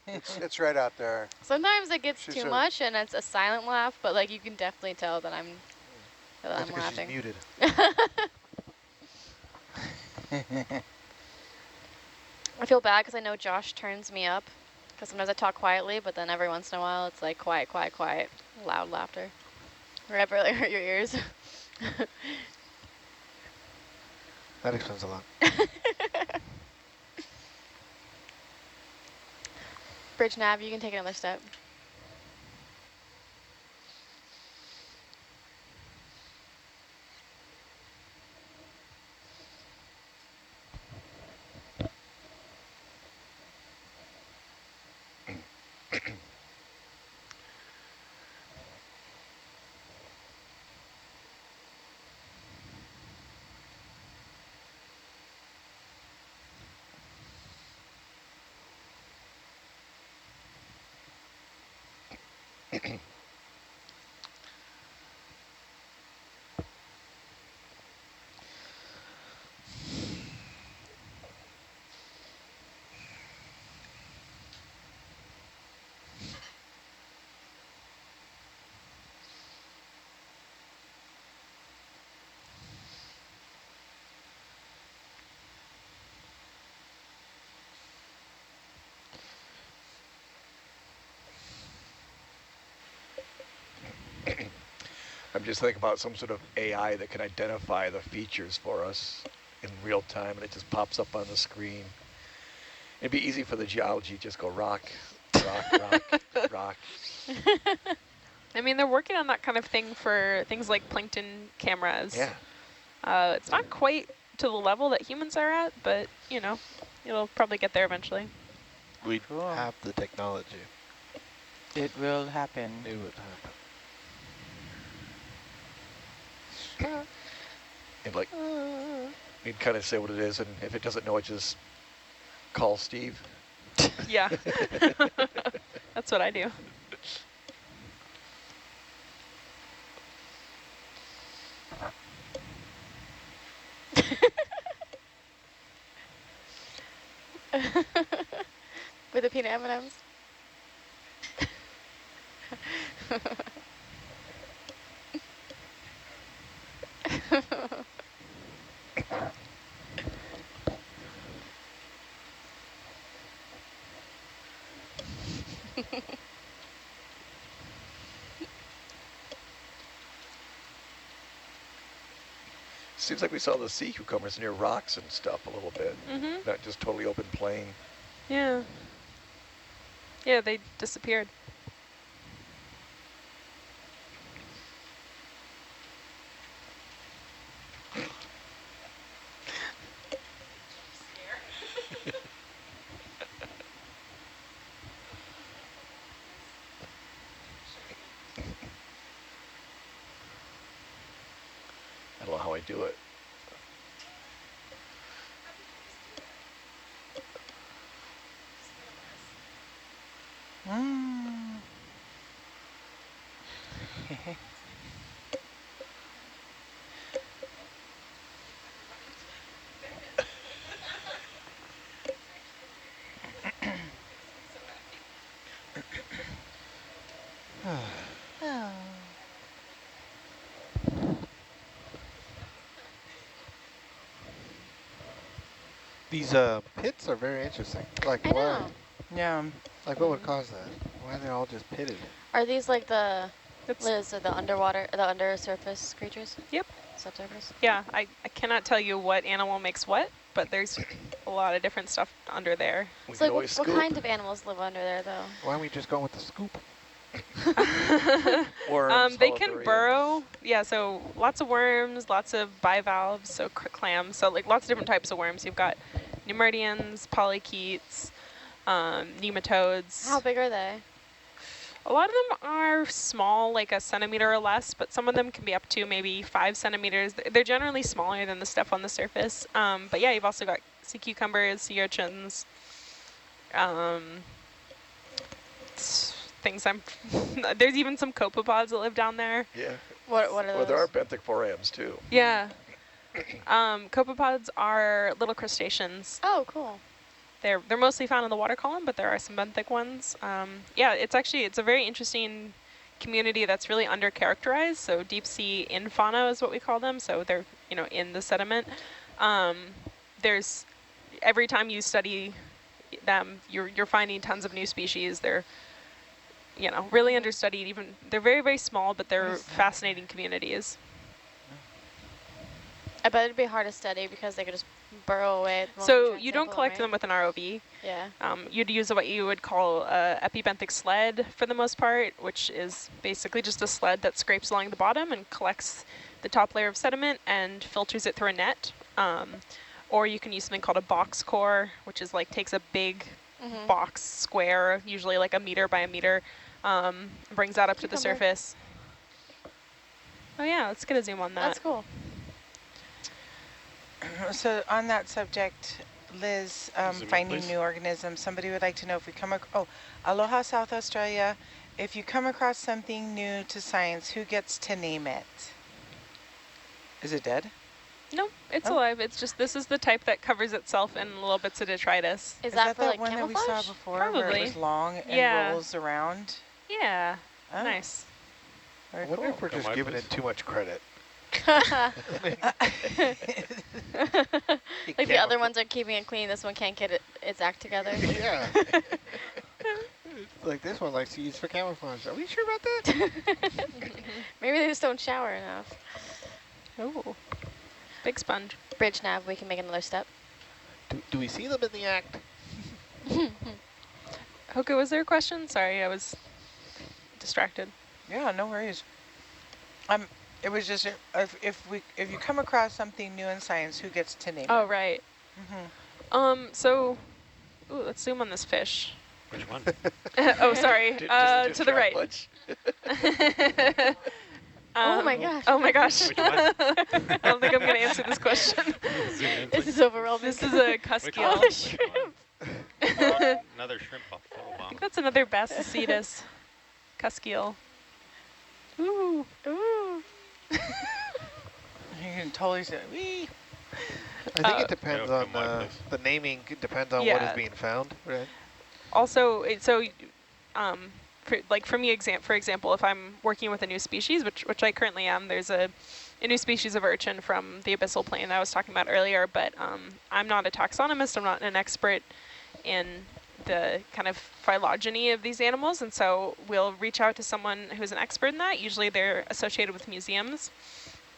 It's right out there. Sometimes it gets too much and it's a silent laugh, but like you can definitely tell that I'm laughing. She's muted. I feel bad because I know Josh turns me up because sometimes I talk quietly, but then every once in a while it's like quiet, quiet, quiet, loud laughter. Right, really hurt your ears. That explains a lot. Bridge nav, you can take another step. I'm just thinking about some sort of AI that can identify the features for us in real time, and it just pops up on the screen. It'd be easy for the geology, just go rock, rock, rock, rock. I mean, they're working on that kind of thing for things like plankton cameras. Yeah. It's not quite to the level that humans are at, but, you know, it'll probably get there eventually. We have the technology. It will happen. It would happen. And like, you'd kind of say what it is, and if it doesn't know it, just call Steve. Yeah. That's what I do. With the peanut M&Ms. Seems like we saw the sea cucumbers near rocks and stuff a little bit, not just totally open plain. Yeah. Yeah, they disappeared. I don't know how I do it. These pits are very interesting. Like I why? know. Yeah. Like what would cause that? Why are they all just pitted? Are these like the, It's, Liz, or the underwater, the undersurface creatures? Yep. Subsurface? Yeah, I cannot tell you what animal makes what, but there's a lot of different stuff under there. So like, what kind of animals live under there, though? Why don't we just go with the scoop? Worms, they can haliburians. burrow. Yeah, so lots of worms, lots of bivalves, so clams. So like lots of different types of worms. You've got nemertians, polychaetes, nematodes. How big are they? A lot of them are small, like a centimeter or less, but some of them can be up to maybe 5 centimeters. They're generally smaller than the stuff on the surface. But yeah, you've also got sea cucumbers, sea urchins, things there's even some copepods that live down there. Yeah. What are those? Well, there are benthic forams too. Yeah. Copepods are little crustaceans. Oh, cool. They're mostly found in the water column, but there are some benthic ones. Yeah, it's a very interesting community that's really under-characterized. So deep sea infauna is what we call them. So they're in the sediment. There's every time you study them, you're finding tons of new species. They're really understudied. Even they're very, very small, but they're fascinating communities. I bet it'd be hard to study because they could just burrow away. So you don't collect them with an ROV. Yeah. You'd use what you would call a epibenthic sled for the most part, which is basically just a sled that scrapes along the bottom and collects the top layer of sediment and filters it through a net. Or you can use something called a box core, which is like takes a big box square, usually like a meter by a meter, brings that up to the surface. Oh yeah, let's get a zoom on that. That's cool. So on that subject, Liz, finding new organisms, somebody would like to know if we come across, aloha South Australia, if you come across something new to science, who gets to name it? Is it dead? No, it's alive. It's just this is the type that covers itself in little bits of detritus. Is that for like one camouflage? that we saw before? Probably. Where it was long and rolls around? Yeah, nice. I wonder if we're just giving it too much credit. Like the other ones are keeping it clean, this one can't get its act together. Yeah. Like this one likes to use for camouflage. Are we sure about that? Maybe they just don't shower enough. Oh, big sponge. Bridge nav, we can make another step. Do we see them in the act? Hoka, was there a question? Sorry, I was distracted. Yeah, no worries. It was just if you come across something new in science, who gets to name it? Oh, right. So, let's zoom on this fish. Which one? Oh, sorry. To the right. Oh my gosh. Oh my gosh. Which one? I don't think I'm going to answer this question. This is overwhelming. This is a cuskeel. Oh, shrimp. Another shrimp off I think that's another Bassicetus cuskeel. Ooh. Ooh. You can totally say, wee. I think it depends on the naming. It depends on what is being found, right? Also, for example, if I'm working with a new species, which I currently am, there's a new species of urchin from the abyssal plain that I was talking about earlier, but I'm not a taxonomist. I'm not an expert in the kind of phylogeny of these animals, and so we'll reach out to someone who's an expert in that. Usually they're associated with museums,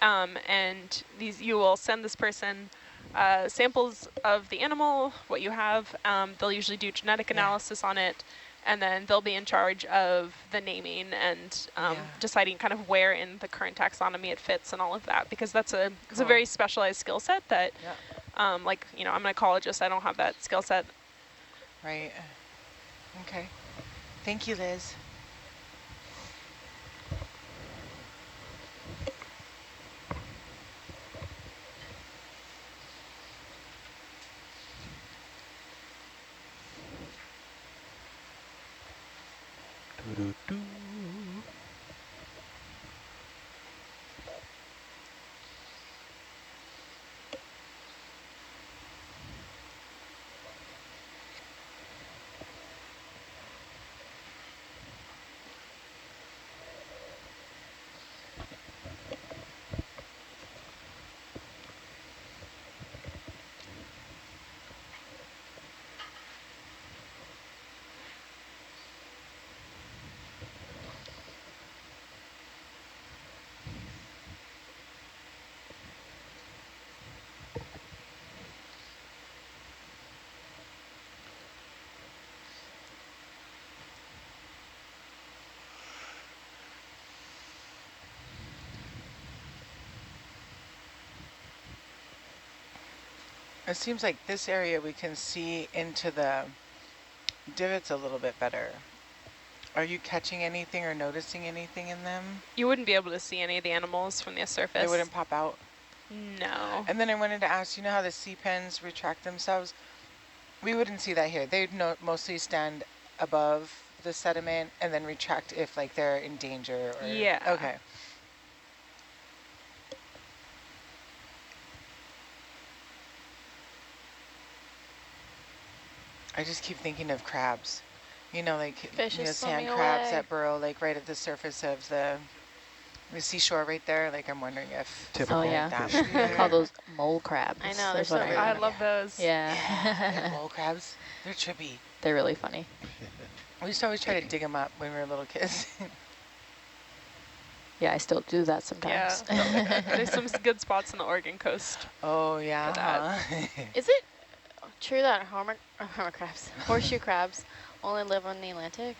and you will send this person samples of the animal, what you have. They'll usually do genetic analysis on it, and then they'll be in charge of the naming and deciding kind of where in the current taxonomy it fits and all of that, because it's a very specialized skill set that, I'm an ecologist, I don't have that skill set. Right. Okay. Thank you, Liz. It seems like this area we can see into the divots a little bit better. Are you catching anything or noticing anything in them? You wouldn't be able to see any of the animals from the surface. They wouldn't pop out? No. And then I wanted to ask, you know how the sea pens retract themselves? We wouldn't see that here. They'd mostly stand above the sediment and then retract if like they're in danger. Or, yeah. Okay. I just keep thinking of crabs. You know, like sand crabs that burrow like right at the surface of the seashore right there. Like I'm wondering if oh yeah, I call those mole crabs. I know, they're so weird. I love those. Yeah. Mole crabs, they're trippy. They're really funny. We used to always try to dig them up when we were little kids. Yeah, I still do that sometimes. Yeah, there's some good spots on the Oregon coast. Oh yeah. Is it true that horseshoe crabs only live on the Atlantic?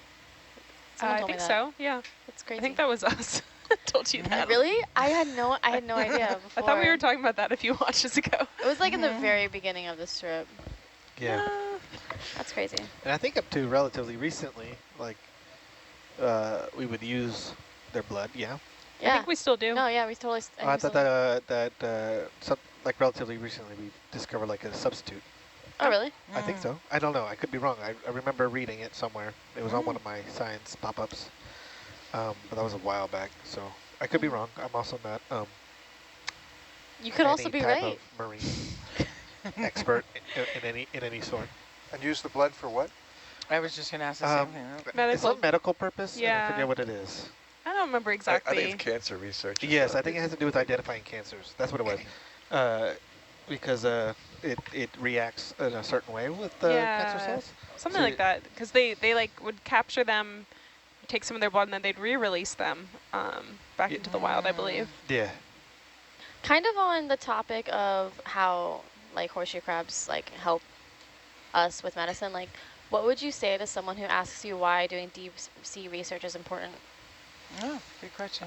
I think so. Yeah, that's crazy. I think that was us. Told you that. Really? I had no idea before. I thought we were talking about that a few watches ago. It was like in the very beginning of this trip. Yeah. That's crazy. And I think up to relatively recently, like we would use their blood. Yeah. Yeah. I think we still do. No, yeah, we totally. I thought that like relatively recently we discovered like a substitute. Oh, really? I think so. I don't know. I could be wrong. I remember reading it somewhere. It was on one of my science pop-ups. But that was a while back, so I could be wrong. I'm also not you could also be right. Of marine expert in any sort. And use the blood for what? I was just going to ask the same thing. It's a medical purpose. Yeah. And I forget what it is. I don't remember exactly. I think it's cancer research. Yes, I think it has to do with identifying cancers. That's what it was. Because it reacts in a certain way with cancer cells. Something like that. Because they like would capture them, take some of their blood, and then they'd re-release them back into the wild, I believe. Yeah. Kind of on the topic of how like horseshoe crabs like help us with medicine, like what would you say to someone who asks you why doing deep sea research is important? Oh, good question.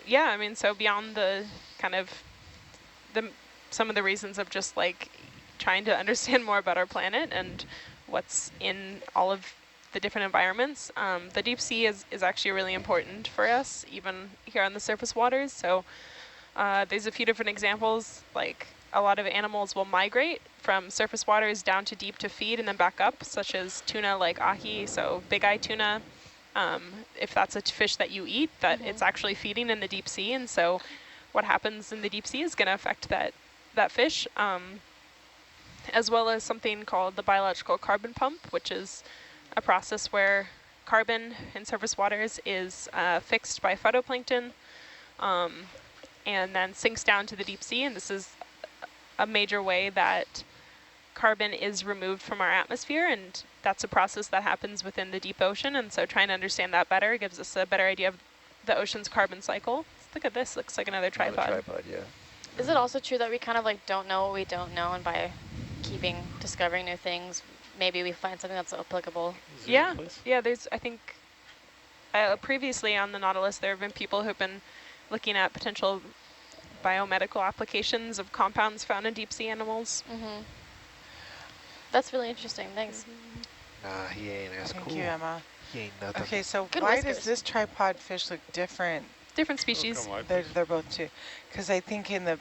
Yeah, I mean, so beyond the kind of some of the reasons of just like trying to understand more about our planet and what's in all of the different environments, the deep sea is actually really important for us, even here on the surface waters. So there's a few different examples, like a lot of animals will migrate from surface waters down to deep to feed and then back up, such as tuna like ahi, so big eye tuna. If that's a fish that you eat, that it's actually feeding in the deep sea, and so what happens in the deep sea is going to affect that fish, as well as something called the biological carbon pump, which is a process where carbon in surface waters is fixed by phytoplankton and then sinks down to the deep sea, and this is a major way that carbon is removed from our atmosphere, and that's a process that happens within the deep ocean, and so trying to understand that better gives us a better idea of the ocean's carbon cycle. Look at this, looks like another tripod. Another tripod, yeah. Is it also true that we kind of like don't know what we don't know, and by discovering new things, maybe we find something that's applicable? Yeah, yeah, there's, I think, previously on the Nautilus, there have been people who've been looking at potential biomedical applications of compounds found in deep sea animals. That's really interesting, thanks. Nah, he ain't as cool. Thank you, Emma. He ain't nothing. Okay, so Good why whiskers. does this tripod fish look different? Different species. They're both two. Because I think in the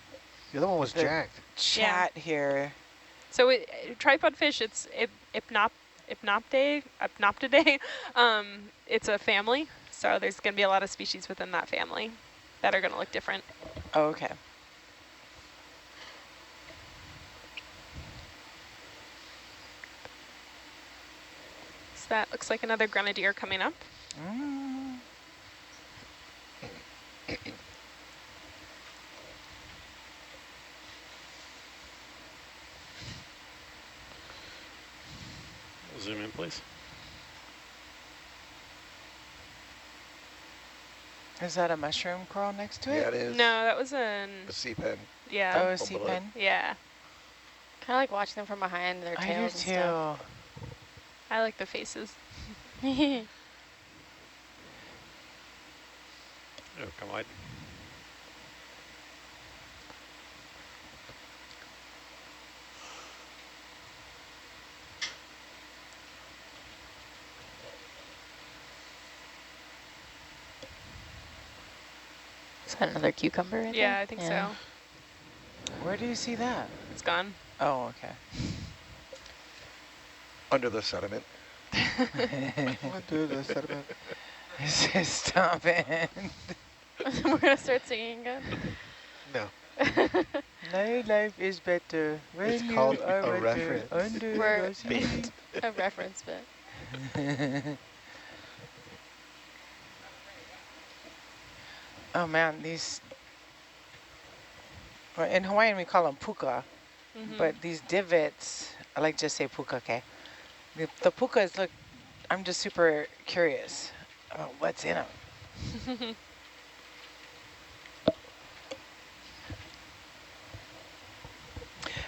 other one was jacked. Chat here. So tripod fish, it's Hypnoptidae. It's a family, so there's going to be a lot of species within that family that are going to look different. Oh, okay. So that looks like another grenadier coming up. Zoom in, please. Is that a mushroom coral next to it? Yeah, it is. No, that was a sea pen. Yeah. Oh, a sea pen? Yeah. Kind of like watching them from behind their tails and stuff. I like the faces. Oh, come on. Is that another cucumber right Yeah, there? I think so. Where do you see that? It's gone. Oh, okay. Under the sediment. Under the sediment. Stop it. We're going to start singing again? No. My life is better when It's you called are a wetter reference. under the sea. A reference bit. Oh man, these, well, in Hawaiian we call them puka, but these divots, I like just say puka, okay? The pukas look, I'm just super curious about what's in them.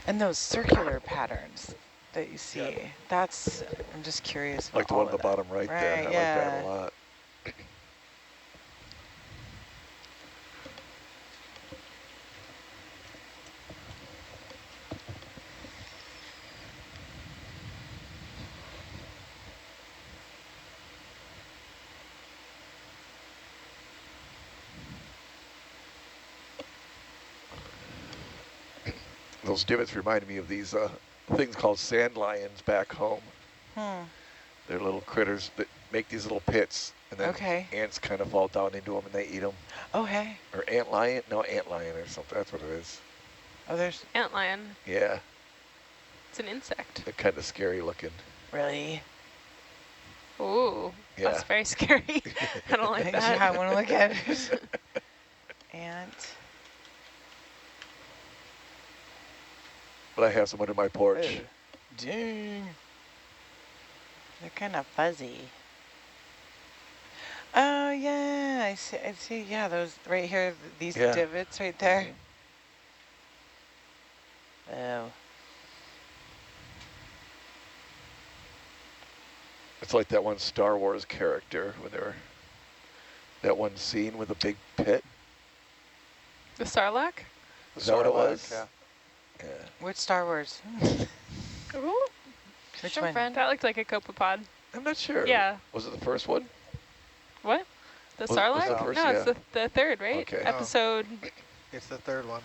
And those circular patterns that you see, that's, I'm just curious about Like the one at the bottom right there. I like that a lot. Those divots remind me of these things called sand lions back home. They're little critters that make these little pits, and then ants kind of fall down into them and they eat them. Oh, hey. Or antlion? No, antlion or something. That's what it is. Oh, there's... Antlion. Yeah. It's an insect. They're kind of scary looking. Really? Ooh, yeah. That's very scary. I don't like that. Yeah, I want to look at it. Ant. But I have some under my porch. Dang. They're kind of fuzzy. Oh, yeah, I see, yeah, those right here, these divots right there. Oh. It's like that one Star Wars character when they were, that one scene with a big pit. The Sarlacc? Is that what it was? Yeah. Yeah. Which Star Wars? Ooh. Which one? Friend. That looked like a copepod. I'm not sure. Yeah. Was it the first one? What? The Was Sarlacc? the first, no, it's the third, right? Okay. Episode... It's the third one.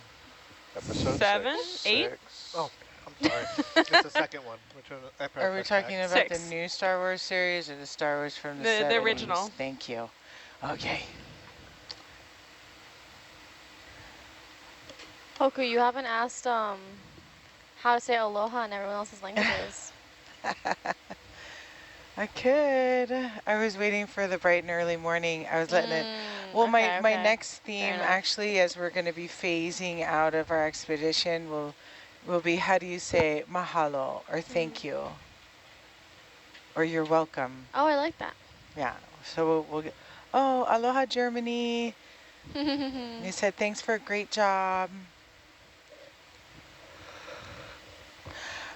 Episode 7? 6. 8? Oh, I'm sorry. It's the second one. Which one? Are we talking about 6. the new Star Wars series or the Star Wars from the 70s? The original. Thank you. Okay. Hoku, you haven't asked how to say aloha in everyone else's languages. I could. I was waiting for the bright and early morning. I was letting it. Well, okay, my next theme, actually, as we're going to be phasing out of our expedition, will be how do you say mahalo or thank you or you're welcome. Oh, I like that. Yeah. So we'll get. Oh, aloha, Germany. They said thanks for a great job.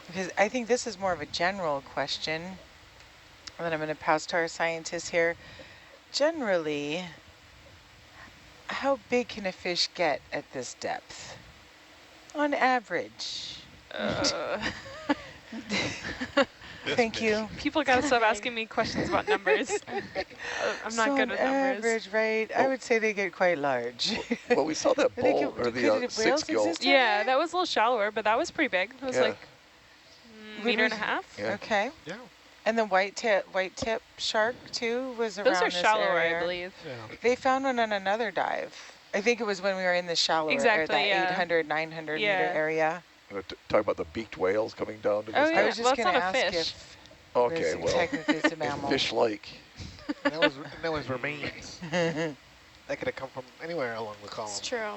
Because I think this is more of a general question that I'm going to pass to our scientists here. Generally, how big can a fish get at this depth? On average. Thank you. People got to stop asking me questions about numbers. I'm not good with numbers. Average, right? I would say they get quite large. Well, we saw that bowl, or the 6 gill. Yeah, that was a little shallower, but that was pretty big. It was like meter and a half. Yeah. Okay. Yeah. And the white tip shark too was around Those are this shallower, area. I believe. Yeah. They found one on another dive. I think it was when we were in the shallower area, that 800, 900 meter area. Talk about the beaked whales coming down to this. Oh, yeah. I was just going to ask fish. if Okay, well, technically it's a mammal. fish-like. And that was remains. That could have come from anywhere along the column. It's true.